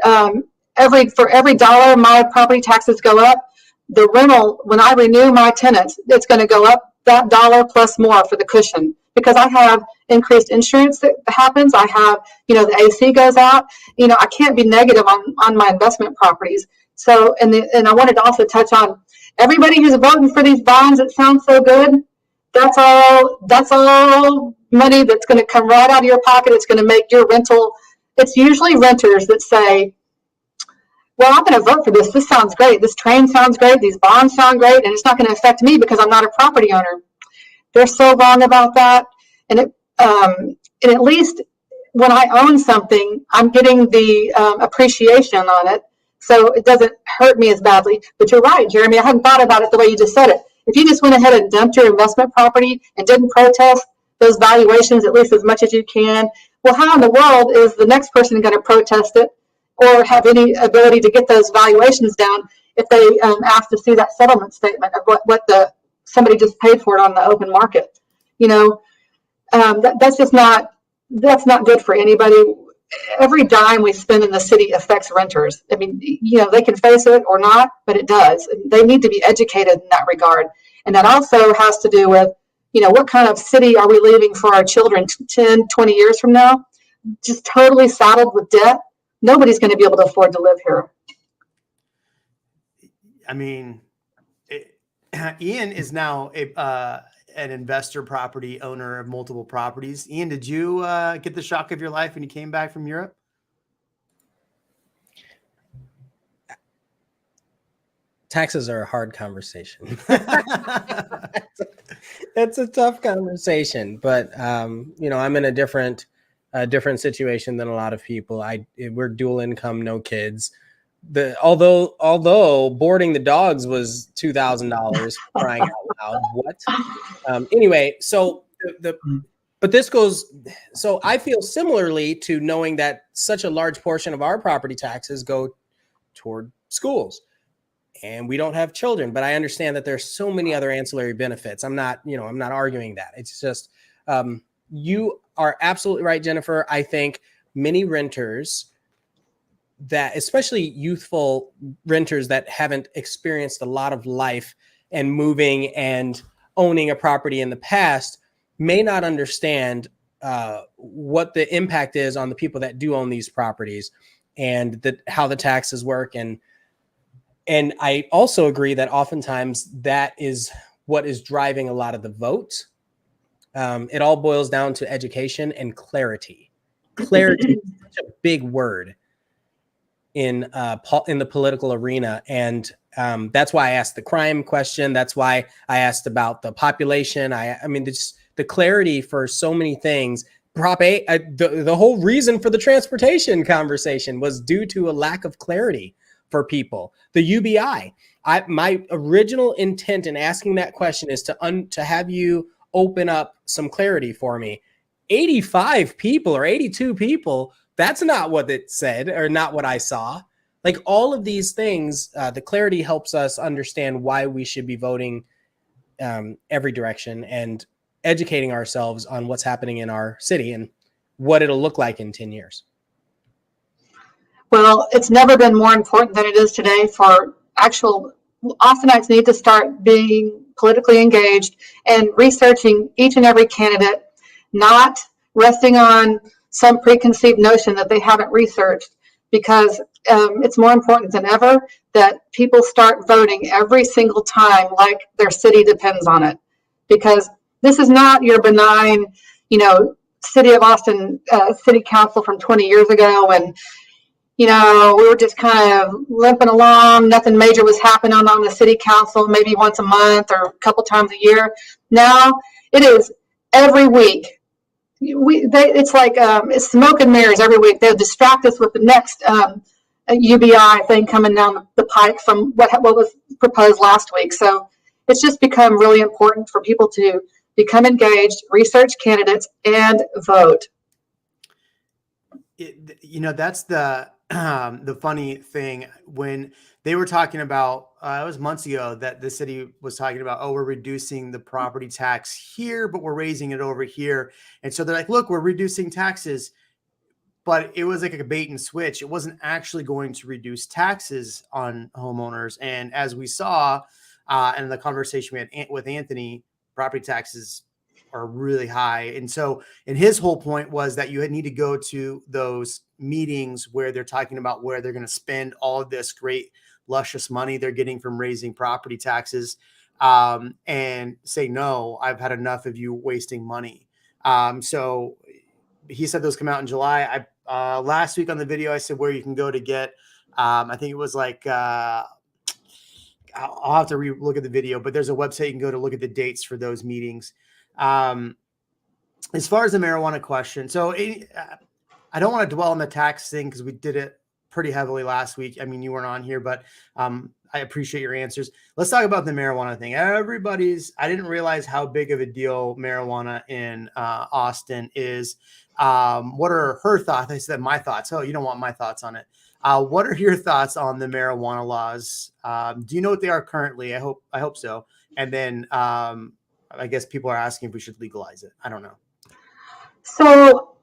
for every dollar my property taxes go up, the rental, when I renew my tenants, it's going to go up that dollar plus more for the cushion, because I have increased insurance that happens. I have, the AC goes out. I can't be negative on my investment properties. So, and I wanted to also touch on everybody who's voting for these bonds. It sounds so good. That's all money that's going to come right out of your pocket. It's going to make your rental. It's usually renters that say, well, I'm going to vote for this. This sounds great. This train sounds great. These bonds sound great. And it's not going to affect me because I'm not a property owner. They're so wrong about that. And at least when I own something, I'm getting the appreciation on it. So it doesn't hurt me as badly. But you're right, Jeremy. I hadn't thought about it the way you just said it. If you just went ahead and dumped your investment property and didn't protest those valuations at least as much as you can, well, how in the world is the next person going to protest it or have any ability to get those valuations down if they ask to see that settlement statement of what somebody just paid for it on the open market? That's not good for anybody. Every dime we spend in the city affects renters. I mean, they can face it or not, but it does. They need to be educated in that regard. And that also has to do with, what kind of city are we leaving for our children 10, 20 years from now? Just totally saddled with debt. Nobody's going to be able to afford to live here. I mean, Ian is now an investor property owner of multiple properties. Ian, did you get the shock of your life when you came back from Europe? Taxes are a hard conversation. It's a tough conversation, but I'm in a different situation than a lot of people. We're dual income, no kids. Although boarding the dogs was $2,000, crying out loud. What? Anyway, so but this goes. So I feel similarly to knowing that such a large portion of our property taxes go toward schools, and we don't have children. But I understand that there's so many other ancillary benefits. I'm not arguing that. It's just you are absolutely right, Jennifer. I think many renters, that especially youthful renters that haven't experienced a lot of life and moving and owning a property in the past, may not understand what the impact is on the people that do own these properties and how the taxes work. And I also agree that oftentimes that is what is driving a lot of the vote. It all boils down to education and clarity. Clarity is such a big word in the political arena, and that's why I asked the crime question. That's why I asked about the population. I mean, the clarity for so many things. Prop 8, the whole reason for the transportation conversation was due to a lack of clarity for people. The UBI. My original intent in asking that question is to have you open up some clarity for me. 85 people or 82 people. That's not what it said, or not what I saw. Like all of these things, the clarity helps us understand why we should be voting every direction and educating ourselves on what's happening in our city and what it'll look like in 10 years. Well, it's never been more important than it is today for actual Austinites need to start being politically engaged and researching each and every candidate, not resting on some preconceived notion that they haven't researched. because it's more important than ever that people start voting every single time like their city depends on it. Because this is not your benign, City of Austin City Council from 20 years ago when, we were just kind of limping along. Nothing major was happening on the city council, maybe once a month or a couple times a year. Now it is every week. It's like it's smoke and mirrors every week. They'll distract us with the next UBI thing coming down the pike from what was proposed last week. So it's just become really important for people to become engaged, research candidates, and vote. That's the funny thing when they were talking about, it was months ago that the city was talking about, we're reducing the property tax here, but we're raising it over here. And so they're like, look, we're reducing taxes, but it was like a bait and switch. It wasn't actually going to reduce taxes on homeowners. And as we saw in the conversation we had with Anthony, property taxes are really high. And so, and his whole point was that you need to go to those meetings where they're talking about where they're going to spend all of this great luscious money they're getting from raising property taxes, and say, no, I've had enough of you wasting money. So he said those come out in July. Last week on the video, I said where you can go to get, I think it was like, I'll have to look at the video, but there's a website you can go to look at the dates for those meetings. As far as the marijuana question, so I don't want to dwell on the tax thing because we did it pretty heavily last week. I mean, you weren't on here, but I appreciate your answers. Let's talk about the marijuana thing. I didn't realize how big of a deal marijuana in Austin is. What are her thoughts? I said my thoughts. Oh, you don't want my thoughts on it. What are your thoughts on the marijuana laws? Do you know what they are currently? I hope so. And then I guess people are asking if we should legalize it. I don't know. So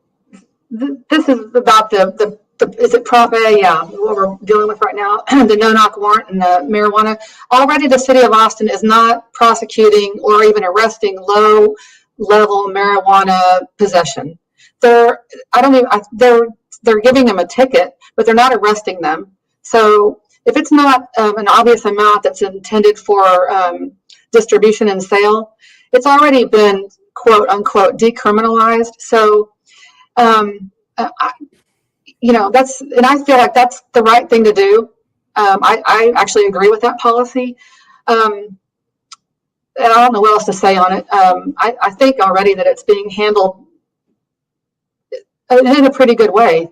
this is about the is it Prop A? Yeah, what we're dealing with right now, the no-knock warrant and the marijuana. Already the city of Austin is not prosecuting or even arresting low-level marijuana possession. They're giving them a ticket, but they're not arresting them. So if it's not an obvious amount that's intended for distribution and sale, it's already been quote unquote decriminalized. So, and I feel like that's the right thing to do. I actually agree with that policy. And I don't know what else to say on it. I think already that it's being handled in a pretty good way.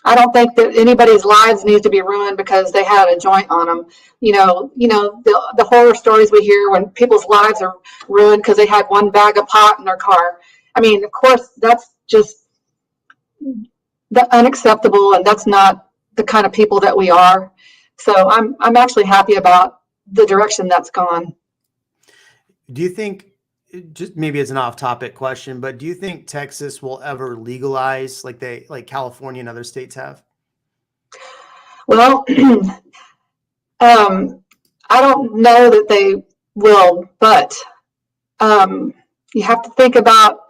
I don't think that anybody's lives needs to be ruined because they had a joint on them. The horror stories we hear when people's lives are ruined because they had one bag of pot in their car. I mean, of course, that's just unacceptable, and that's not the kind of people that we are. So I'm actually happy about the direction that's gone. Do you think, just maybe it's an off-topic question, but do you think Texas will ever legalize like California and other states have? Well, I don't know that they will, but you have to think about,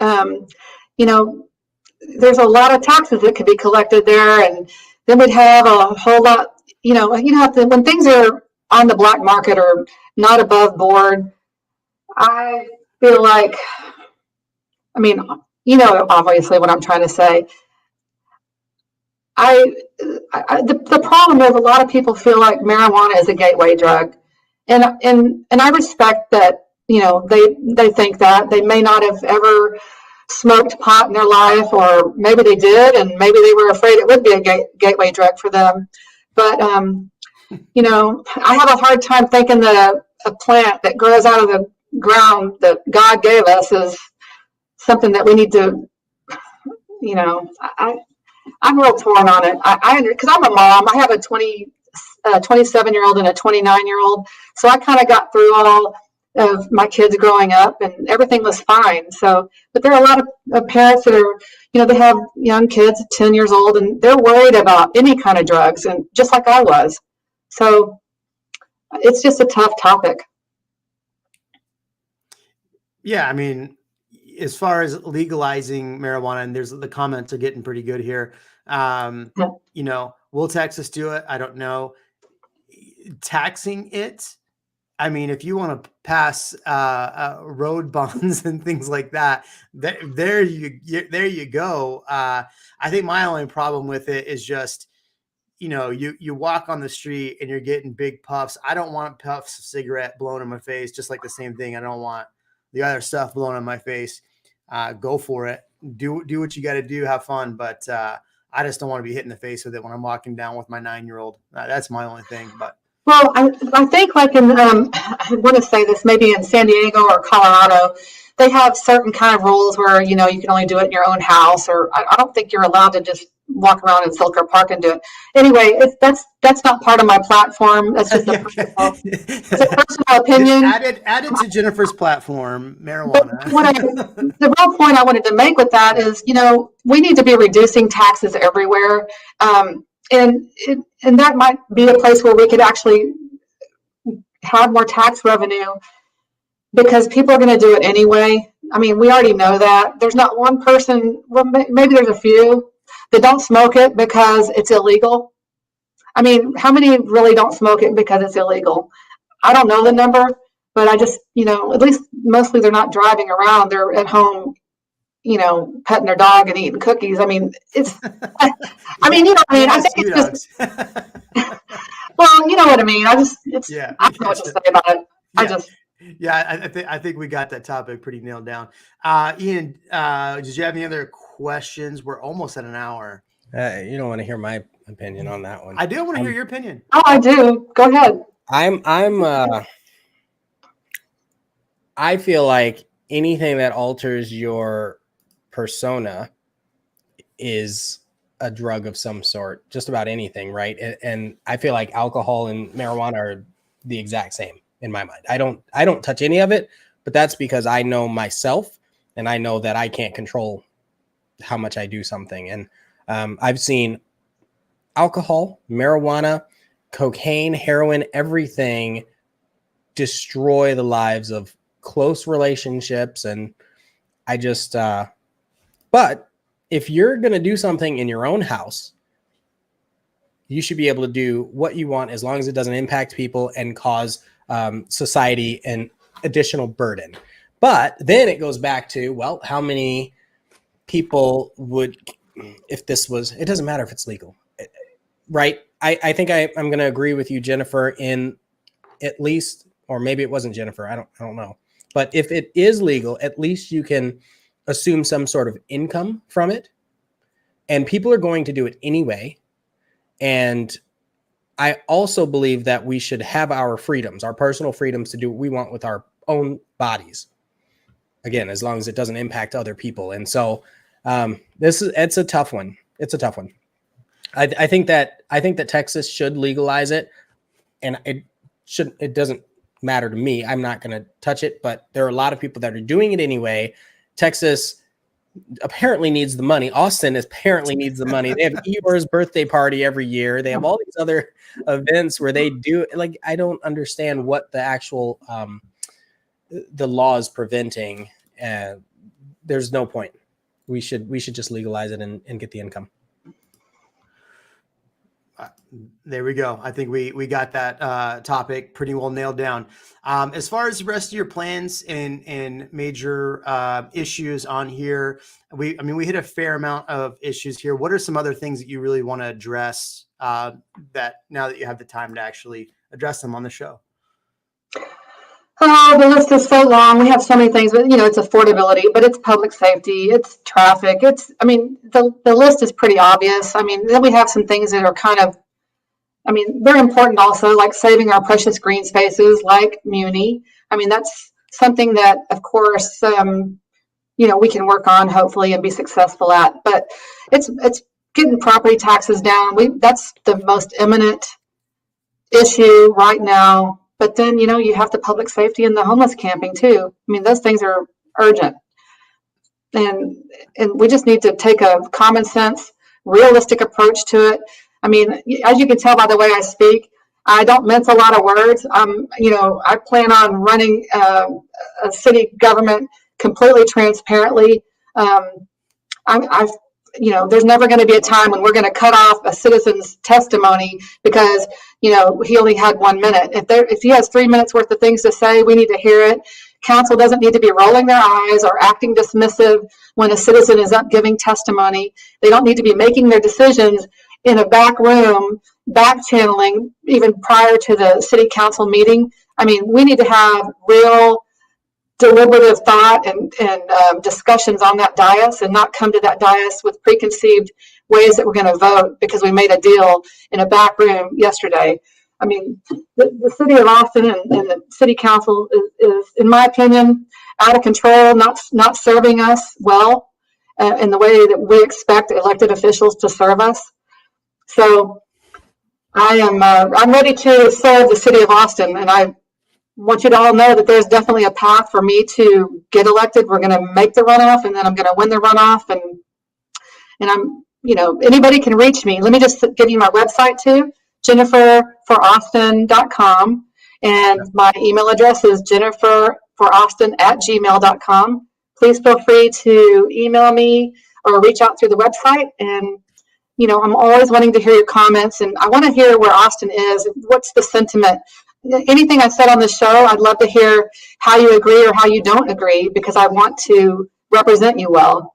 there's a lot of taxes that could be collected there, and then we'd have a whole lot, when things are on the black market or not above board, I feel like, obviously what I'm trying to say. The problem is a lot of people feel like marijuana is a gateway drug, and I respect that. They think that they may not have ever smoked pot in their life, or maybe they did, and maybe they were afraid it would be a gateway drug for them. But I have a hard time thinking that a plant that grows out of the ground that God gave us is something that we need to, I'm real torn on it. Because I'm a mom. I have a 27-year-old and a 29-year-old. So I kind of got through all of my kids growing up, and everything was fine. So, but there are a lot of parents that are, they have young kids, 10 years old, and they're worried about any kind of drugs, and just like I was. So it's just a tough topic. Yeah, I mean, as far as legalizing marijuana, and the comments are getting pretty good here. We're Will Texas do it? I don't know. Taxing it. I mean, if you want to pass road bonds and things like that, there you go. I think my only problem with it is just, you walk on the street and you're getting big puffs. I don't want puffs of cigarette blown in my face, just like the same thing. I don't want the other stuff blown in my face. Go for it. Do what you got to do. Have fun. But I just don't want to be hit in the face with it when I'm walking down with my 9-year-old. That's my only thing. But well, I think like in, I want to say this, maybe in San Diego or Colorado, they have certain kind of rules where, you can only do it in your own house, or I don't think you're allowed to just walk around in Silker Park and do it. Anyway, that's not part of my platform. That's just it's a personal opinion. Add it to Jennifer's platform, marijuana. The real point I wanted to make with that is, we need to be reducing taxes everywhere. And that might be a place where we could actually have more tax revenue, because people are going to do it anyway. I mean, we already know that. There's not one person, well, maybe there's a few that don't smoke it because it's illegal. I mean, how many really don't smoke it because it's illegal? I don't know the number, but I just, at least mostly they're not driving around. They're at home, petting their dog and eating cookies. I mean, it's, I mean, I think it's just, well, you know what I mean? I don't know what to say about it. I think we got that topic pretty nailed down. Ian, did you have any other questions? We're almost at an hour. You don't want to hear my opinion on that one. I do want to hear your opinion. Oh, I do. Go ahead. I feel like anything that alters your persona is a drug of some sort, just about anything, right? And I feel like alcohol and marijuana are the exact same in my mind. I don't touch any of it, but that's because I know myself and I know that I can't control how much I do something. And I've seen alcohol, marijuana, cocaine, heroin, everything destroy the lives of close relationships. And I just, but if you're going to do something in your own house, you should be able to do what you want as long as it doesn't impact people and cause society an additional burden. But then it goes back to, well, how many people would, if this was, it doesn't matter if it's legal, right? I think I'm going to agree with you, Jennifer, in at least, or maybe it wasn't Jennifer. I don't know. But if it is legal, at least you can assume some sort of income from it. And people are going to do it anyway. And I also believe that we should have our freedoms, our personal freedoms to do what we want with our own bodies. Again, as long as it doesn't impact other people. And so it's a tough one. It's a tough one. I think that Texas should legalize it, and it doesn't matter to me. I'm not going to touch it, but there are a lot of people that are doing it anyway. Texas apparently needs the money. Austin apparently needs the money. They have Eeyore's birthday party every year. They have all these other events where they do, like, I don't understand what the actual the law is preventing. There's no point. We should just legalize it and get the income. There we go. I think we got that topic pretty well nailed down. As far as the rest of your plans and major issues on here, we hit a fair amount of issues here. What are some other things that you really want to address that now that you have the time to actually address them on the show? Oh, the list is so long. We have so many things, but it's affordability, but it's public safety, it's traffic. The list is pretty obvious. Then we have some things that are kind of, they're important also, like saving our precious green spaces, like Muni. That's something that, of course, we can work on hopefully and be successful at. But it's getting property taxes down. That's the most imminent issue right now. But then, you have the public safety and the homeless camping too. Those things are urgent. And we just need to take a common sense, realistic approach to it. As you can tell by the way I speak, I don't mince a lot of words. I plan on running a city government completely transparently. I've there's never going to be a time when we're going to cut off a citizen's testimony because, he only had 1 minute. If he has 3 minutes worth of things to say, we need to hear it. Council doesn't need to be rolling their eyes or acting dismissive when a citizen is up giving testimony. They don't need to be making their decisions in a back room, back channeling, even prior to the city council meeting. I mean, we need to have real deliberative thought and discussions on that dais, and not come to that dais with preconceived ways that we're going to vote because we made a deal in a back room yesterday. I mean, the city of Austin and the city council is, in my opinion, out of control, not serving us well in the way that we expect elected officials to serve us. So I'm ready to serve the city of Austin, and I want you to all know that there's definitely a path for me to get elected. We're going to make the runoff, and then I'm going to win the runoff, and I'm, anybody can reach me. Let me just give you my website too, jenniferforaustin.com, and my email address is jenniferforaustin@gmail.com. Please feel free to email me or reach out through the website, and I'm always wanting to hear your comments, and I want to hear where Austin is. What's the sentiment? Anything I said on the show, I'd love to hear how you agree or how you don't agree, because I want to represent you well.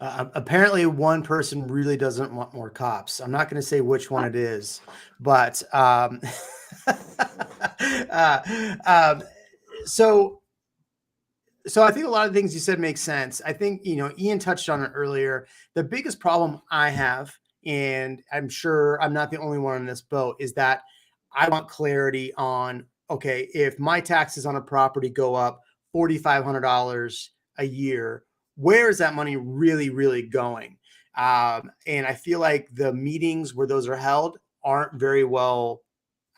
Apparently one person really doesn't want more cops. I'm not going to say which one it is, but so I think a lot of things you said make sense. I think, Ian touched on it earlier. The biggest problem I have, and I'm sure I'm not the only one in this boat, is that I want clarity on, okay, if my taxes on a property go up $4,500 a year, where is that money really, really going? And I feel like the meetings where those are held aren't very well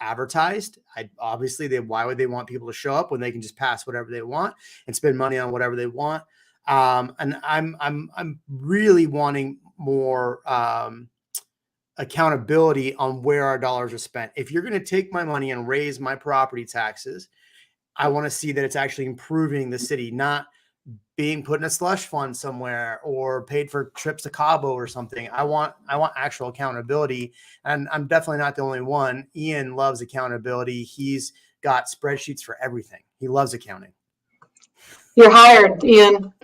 advertised. Why would they want people to show up when they can just pass whatever they want and spend money on whatever they want? And I'm really wanting more accountability on where our dollars are spent. If you're going to take my money and raise my property taxes, I want to see that it's actually improving the city, not being put in a slush fund somewhere or paid for trips to Cabo or something. I want actual accountability, and I'm definitely not the only one. Ian loves accountability. He's got spreadsheets for everything. He loves accounting. You're hired, Ian.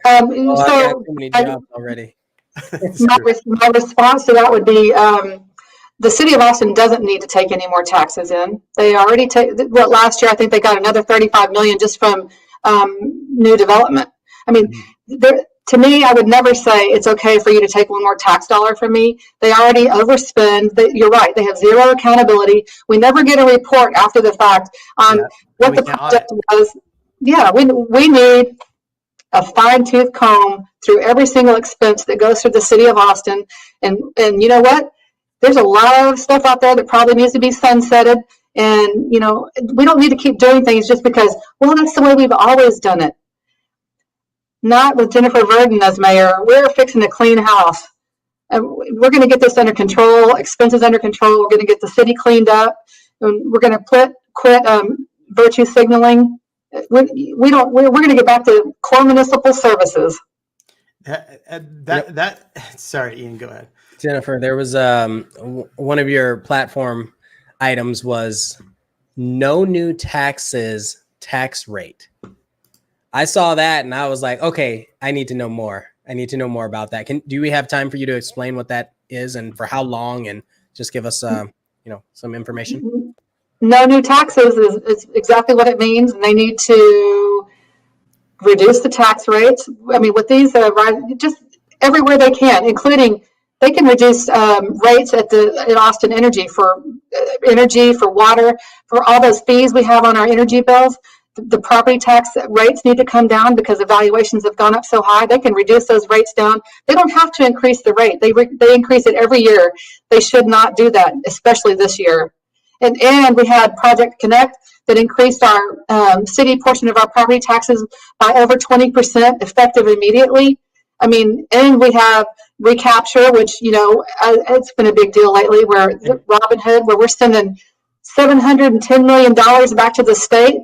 I've got too many jobs already. My response to that would be the city of Austin doesn't need to take any more taxes in. They already last year I think they got another $35 million just from new development. I mean, to me, I would never say it's okay for you to take one more tax dollar from me. They already overspend. You're right. They have zero accountability. We never get a report after the fact on what the project was. Yeah, we need a fine-tooth comb through every single expense that goes through the city of Austin. And you know what? There's a lot of stuff out there that probably needs to be sunsetted. And, we don't need to keep doing things just because, well, that's the way we've always done it. Not with Jennifer Verdon as mayor. We're fixing a clean house. And we're going to get this under control, expenses under control. We're going to get the city cleaned up. And we're going to quit virtue signaling. We're going to get back to core municipal services. Sorry, Ian, go ahead. Jennifer, there was one of your platform items was no new taxes tax rate. I saw that and I was like, okay, I need to know more. I need to know more about that. Do we have time for you to explain what that is and for how long, and just give us some information? No new taxes is exactly what it means. And they need to reduce the tax rates. I mean, with these, just everywhere they can, including they can reduce rates at Austin Energy for water, for all those fees we have on our energy bills. The property tax rates need to come down because the valuations have gone up so high. They can reduce those rates down. They don't have to increase the rate. They increase it every year. They should not do that, especially this year. And we had Project Connect that increased our city portion of our property taxes by over 20% effective immediately. I mean, and we have recapture, which, it's been a big deal lately, where Robinhood, where we're sending $710 million back to the state,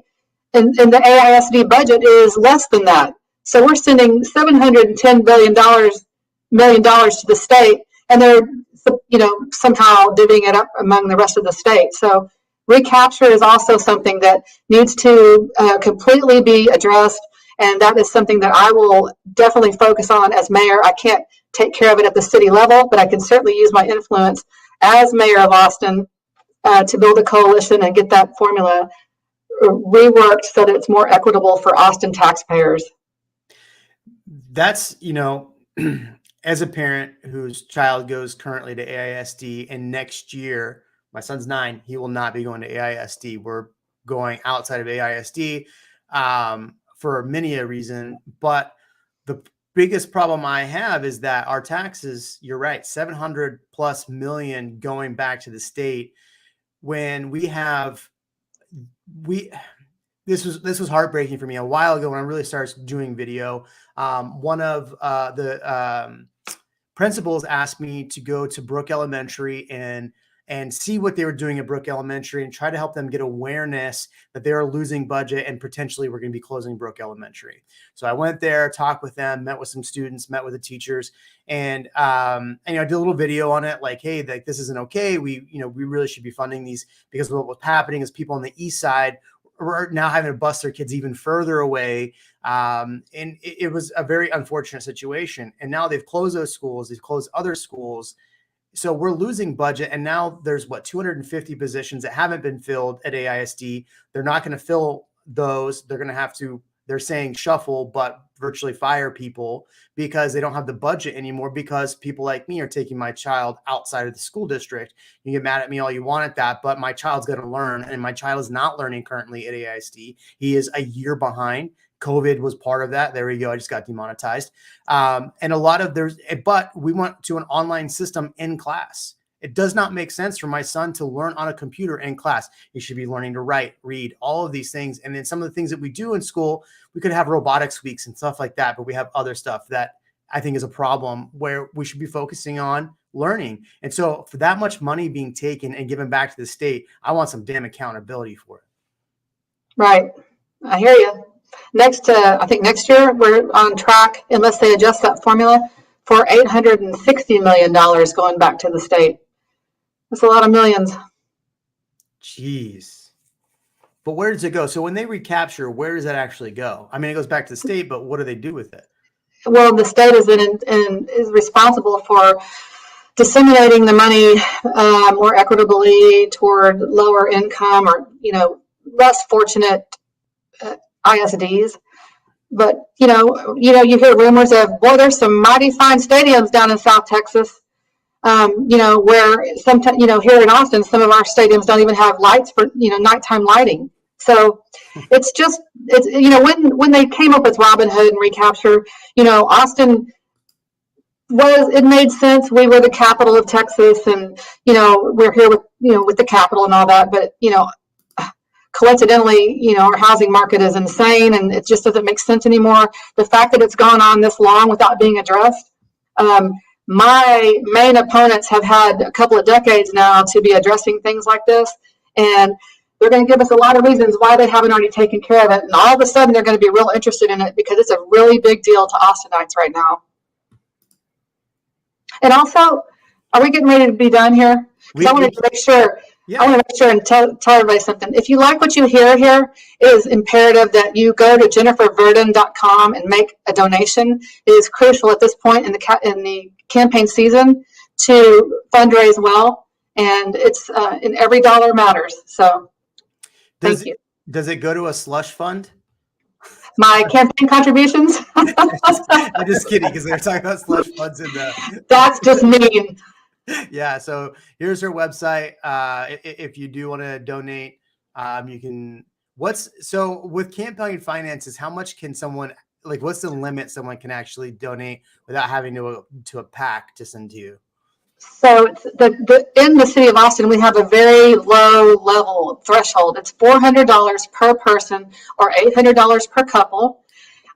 and the AISD budget is less than that. So we're sending $710 million to the state, and they're, somehow divvying it up among the rest of the state. So recapture is also something that needs to completely be addressed, and that is something that I will definitely focus on as mayor. I can't take care of it at the city level, but I can certainly use my influence as mayor of Austin to build a coalition and get that formula reworked so that it's more equitable for Austin taxpayers. That's, as a parent whose child goes currently to AISD, and next year, my son's 9, he will not be going to AISD. We're going outside of AISD for many a reason. But the biggest problem I have is that our taxes, you're right, 700 plus million going back to the state when this was heartbreaking for me a while ago when I really started doing video. One of the principals asked me to go to Brook Elementary and see what they were doing at Brook Elementary and try to help them get awareness that they were losing budget and potentially we're going to be closing Brook Elementary. So I went there, talked with them, met with some students, met with the teachers, and I did a little video on it, like, hey, like, this isn't okay. We really should be funding these, because what was happening is people on the east side are now having to bus their kids even further away. And it was a very unfortunate situation. And now they've closed those schools, they've closed other schools. So we're losing budget. And now there's 250 positions that haven't been filled at AISD. They're not going to fill those. They're going to have to, they're saying shuffle, but virtually fire people because they don't have the budget anymore, because people like me are taking my child outside of the school district. You get mad at me all you want at that, but my child's going to learn, and my child is not learning currently at AISD. He is a year behind. COVID was part of that. There we go. I just got demonetized. And a lot of but we went to an online system in class. It does not make sense for my son to learn on a computer in class. He should be learning to write, read, all of these things. And then some of the things that we do in school, we could have robotics weeks and stuff like that, but we have other stuff that I think is a problem where we should be focusing on learning. And so for that much money being taken and given back to the state, I want some damn accountability for it. Right. I hear you. I think next year we're on track, unless they adjust that formula, for $860 million going back to the state. That's a lot of millions. Jeez. But where does it go? So when they recapture, where does that actually go? I mean, it goes back to the state, but what do they do with it? Well, the state is responsible for disseminating the money more equitably toward lower income or less fortunate ISDs. But you hear rumors of, boy, there's some mighty fine stadiums down in South Texas. Where sometimes, here in Austin, some of our stadiums don't even have lights for, nighttime lighting. So it's when they came up with Robinhood and recapture, Austin it made sense. We were the capital of Texas, and, we're here with the capital and all that. But, coincidentally, our housing market is insane, and it just doesn't make sense anymore. The fact that it's gone on this long without being addressed. My main opponents have had a couple of decades now to be addressing things like this, and they're going to give us a lot of reasons why they haven't already taken care of it. And all of a sudden, they're going to be real interested in it because it's a really big deal to Austinites right now. And also, are we getting ready to be done here? I wanted to make sure. Yeah. I want to make sure and tell everybody something. If you like what you hear here, it is imperative that you go to jenniferverdon.com and make a donation. It is crucial at this point in the campaign season to fundraise well, and it's in every dollar matters. So, thank you. Does it go to a slush fund? My campaign contributions? I'm just kidding, because they're talking about slush funds in the. That's just mean. Yeah, so here's her website. If you do want to donate, you can. So with campaign finances, how much can someone, what's the limit someone can actually donate without having to a PAC to send to you? So in the city of Austin, we have a very low level threshold. It's $400 per person, or $800 per couple,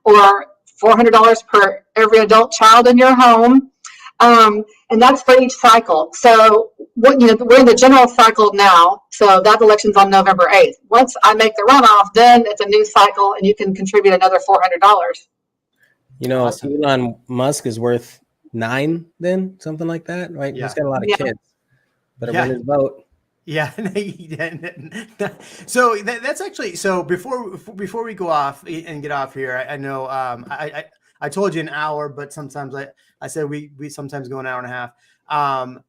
or $400 per every adult child in your home. And that's for each cycle. So we're in the general cycle now. So that election's on November 8th. Once I make the runoff, then it's a new cycle, and you can contribute another $400. You know, Awesome. Elon Musk is worth 9, then something like that, right? Yeah. He's got a lot of Yeah. kids. Better Yeah. win his vote. Yeah. So that's actually, so before we go off and get off here, I know I told you an hour, but sometimes I said we sometimes go an hour and a half.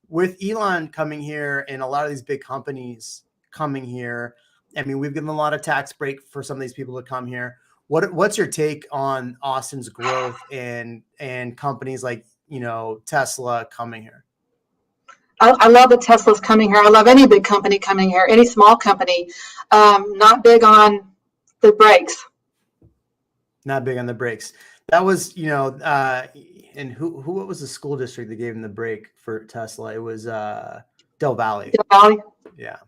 With Elon coming here and a lot of these big companies coming here, I mean, we've given a lot of tax break for some of these people to come here. What's your take on Austin's growth and companies like, Tesla coming here? I love that Tesla's coming here. I love any big company coming here, any small company. Not big on the brakes. Not big on the brakes. That was, and what was the school district that gave him the break for Tesla? It was Del Valley. Del Valley. Yeah.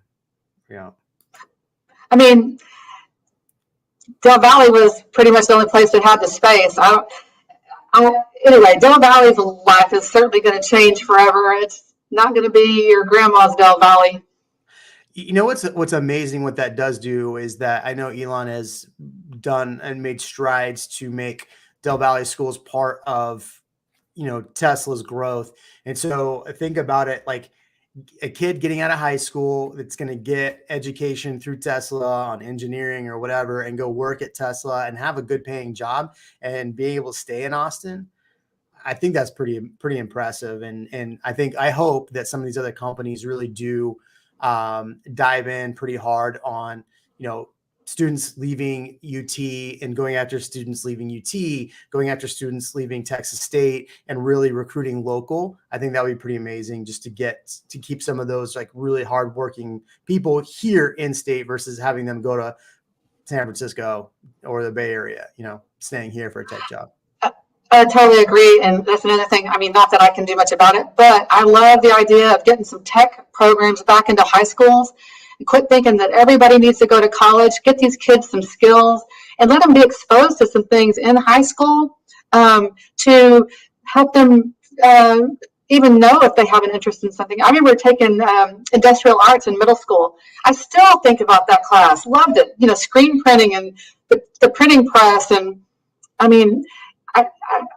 Yeah. I mean, Del Valley was pretty much the only place that had the space. Anyway, Del Valley's life is certainly going to change forever. It's not going to be your grandma's Del Valley. You know what's amazing, what that does do is that I know Elon has done and made strides to make Del Valley schools part of, Tesla's growth. And so think about it like a kid getting out of high school that's going to get education through Tesla on engineering or whatever and go work at Tesla and have a good paying job and being able to stay in Austin. I think that's pretty impressive. And I hope that some of these other companies really do dive in pretty hard on, students leaving UT and going after students leaving UT, going after students leaving Texas State and really recruiting local. I think that would be pretty amazing just to keep some of those like really hardworking people here in state versus having them go to San Francisco or the Bay Area, staying here for a tech job. I totally agree. And that's another thing. I mean, not that I can do much about it, but I love the idea of getting some tech programs back into high schools and quit thinking that everybody needs to go to college. Get these kids some skills and let them be exposed to some things in high school to help them even know if they have an interest in something. I remember taking industrial arts in middle school. I still think about that class. Loved it. Screen printing and the printing press. And I mean,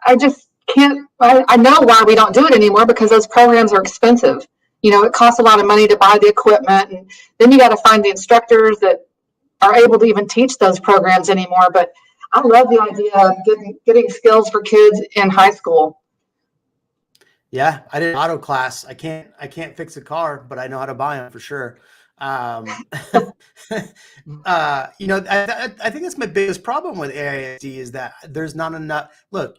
I just can't, I know why we don't do it anymore, because those programs are expensive. It costs a lot of money to buy the equipment, and then you got to find the instructors that are able to even teach those programs anymore. But I love the idea of getting skills for kids in high school. Yeah, I did auto class. I can't fix a car, but I know how to buy them for sure. I think that's my biggest problem with AISD is that there's not enough. Look,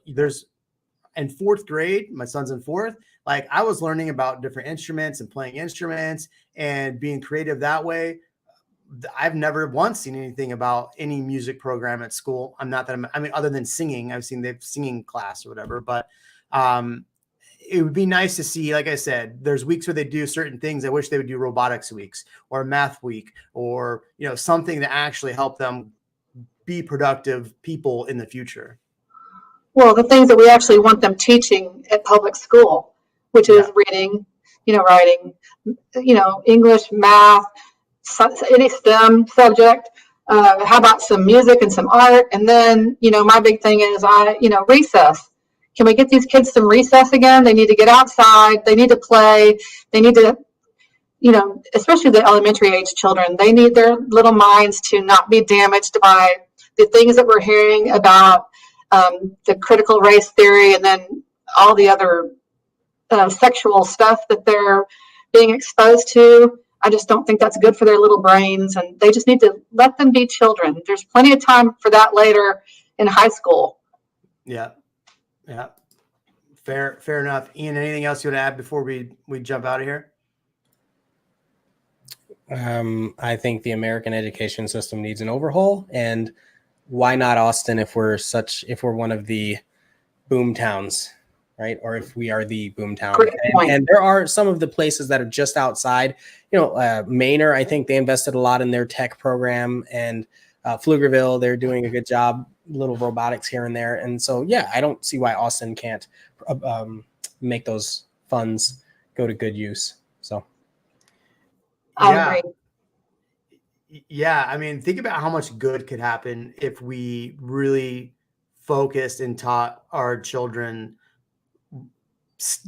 in fourth grade, my son's in fourth. Like I was learning about different instruments and playing instruments and being creative that way. I've never once seen anything about any music program at school. Other than singing, I've seen they've singing class or whatever, but, it would be nice to see, like I said, there's weeks where they do certain things. I wish they would do robotics weeks or math week or, something to actually help them be productive people in the future. Well, the things that we actually want them teaching at public school, which is reading, writing, English, math, any STEM subject. How about some music and some art? And then, my big thing is recess. Can we get these kids some recess again? They need to get outside. They need to play. They need to, especially the elementary age children, they need their little minds to not be damaged by the things that we're hearing about the critical race theory and then all the other sexual stuff that they're being exposed to. I just don't think that's good for their little brains, and they just need to let them be children. There's plenty of time for that later in high school. Yeah. Yeah. Fair enough. Ian, anything else you want to add before we jump out of here? I think the American education system needs an overhaul, and why not Austin if we're one of the boom towns, right? Or if we are the boom town. And there are some of the places that are just outside, Manor, I think they invested a lot in their tech program, and Pflugerville, they're doing a good job, little robotics here and there. And so, I don't see why Austin can't make those funds go to good use. So. I agree. Yeah. I mean, think about how much good could happen if we really focused and taught our children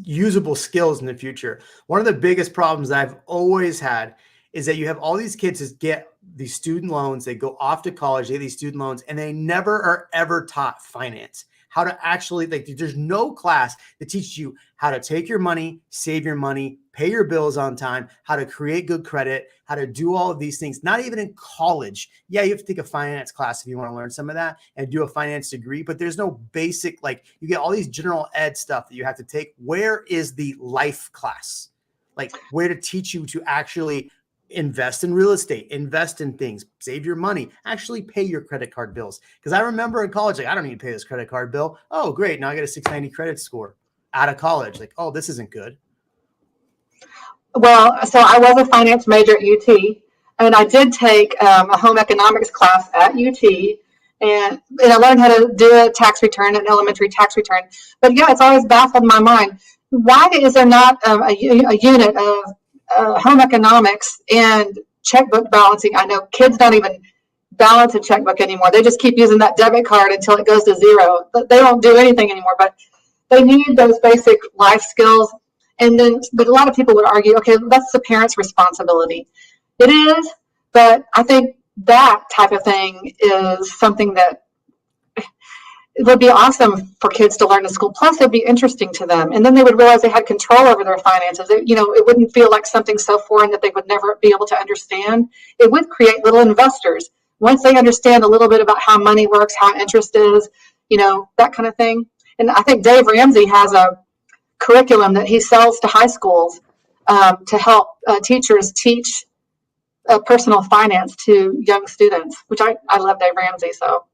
usable skills in the future. One of the biggest problems I've always had is that you have all these kids that get these student loans, they go off to college, they get these student loans, and they never are ever taught finance. How to actually, like, there's no class that teaches you how to take your money, save your money, pay your bills on time, how to create good credit, how to do all of these things. Not even in college. Yeah, you have to take a finance class if you want to learn some of that and do a finance degree, but there's no basic, like, you get all these general ed stuff that you have to take. Where is the life class? Like, where to teach you to actually invest in real estate, invest in things, save your money, actually pay your credit card bills. Because I remember in college, like, I don't need to pay this credit card bill. Oh, great. Now I get a 690 credit score out of college. Like, oh, this isn't good. Well, so I was a finance major at UT, and I did take a home economics class at UT, and I learned how to do a tax return, an elementary tax return. But yeah, it's always baffled my mind. Why is there not a unit of home economics and checkbook balancing? I know kids don't even balance a checkbook anymore. They just keep using that debit card until it goes to zero. They don't do anything anymore, but they need those basic life skills. And then, but a lot of people would argue, okay, that's the parents' responsibility. It is, but I think that type of thing is something that it would be awesome for kids to learn in school. Plus, it'd be interesting to them. And then they would realize they had control over their finances. It wouldn't feel like something so foreign that they would never be able to understand. It would create little investors. Once they understand a little bit about how money works, how interest is, that kind of thing. And I think Dave Ramsey has a curriculum that he sells to high schools to help teachers teach personal finance to young students, which I love Dave Ramsey, so.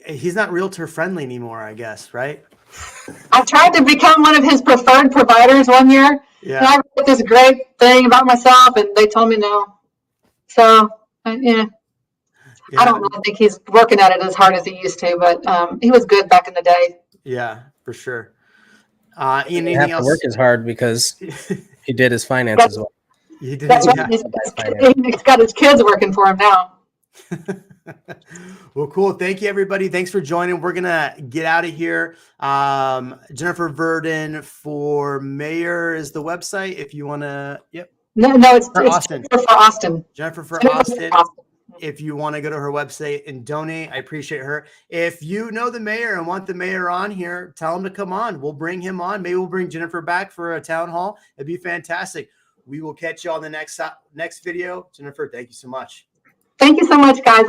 He's not realtor friendly anymore, I guess, right? I tried to become one of his preferred providers one year. Yeah. And I wrote this great thing about myself, and they told me no. So, yeah. I don't really think he's working at it as hard as he used to, but he was good back in the day. Yeah, for sure. Ian, anything else? To work as hard because he did his finance as well. He did. That's right. He's got his kids working for him now. Well, cool. Thank you, everybody. Thanks for joining. We're gonna get out of here. Jennifer Verdon for Mayor is the website. If you want to, yep. No, it's Austin. Jennifer for Austin. Jennifer for Austin. If you want to go to her website and donate, I appreciate her. If you know the mayor and want the mayor on here, tell him to come on. We'll bring him on. Maybe we'll bring Jennifer back for a town hall. It'd be fantastic. We will catch you on the next video. Jennifer, thank you so much. Thank you so much, guys.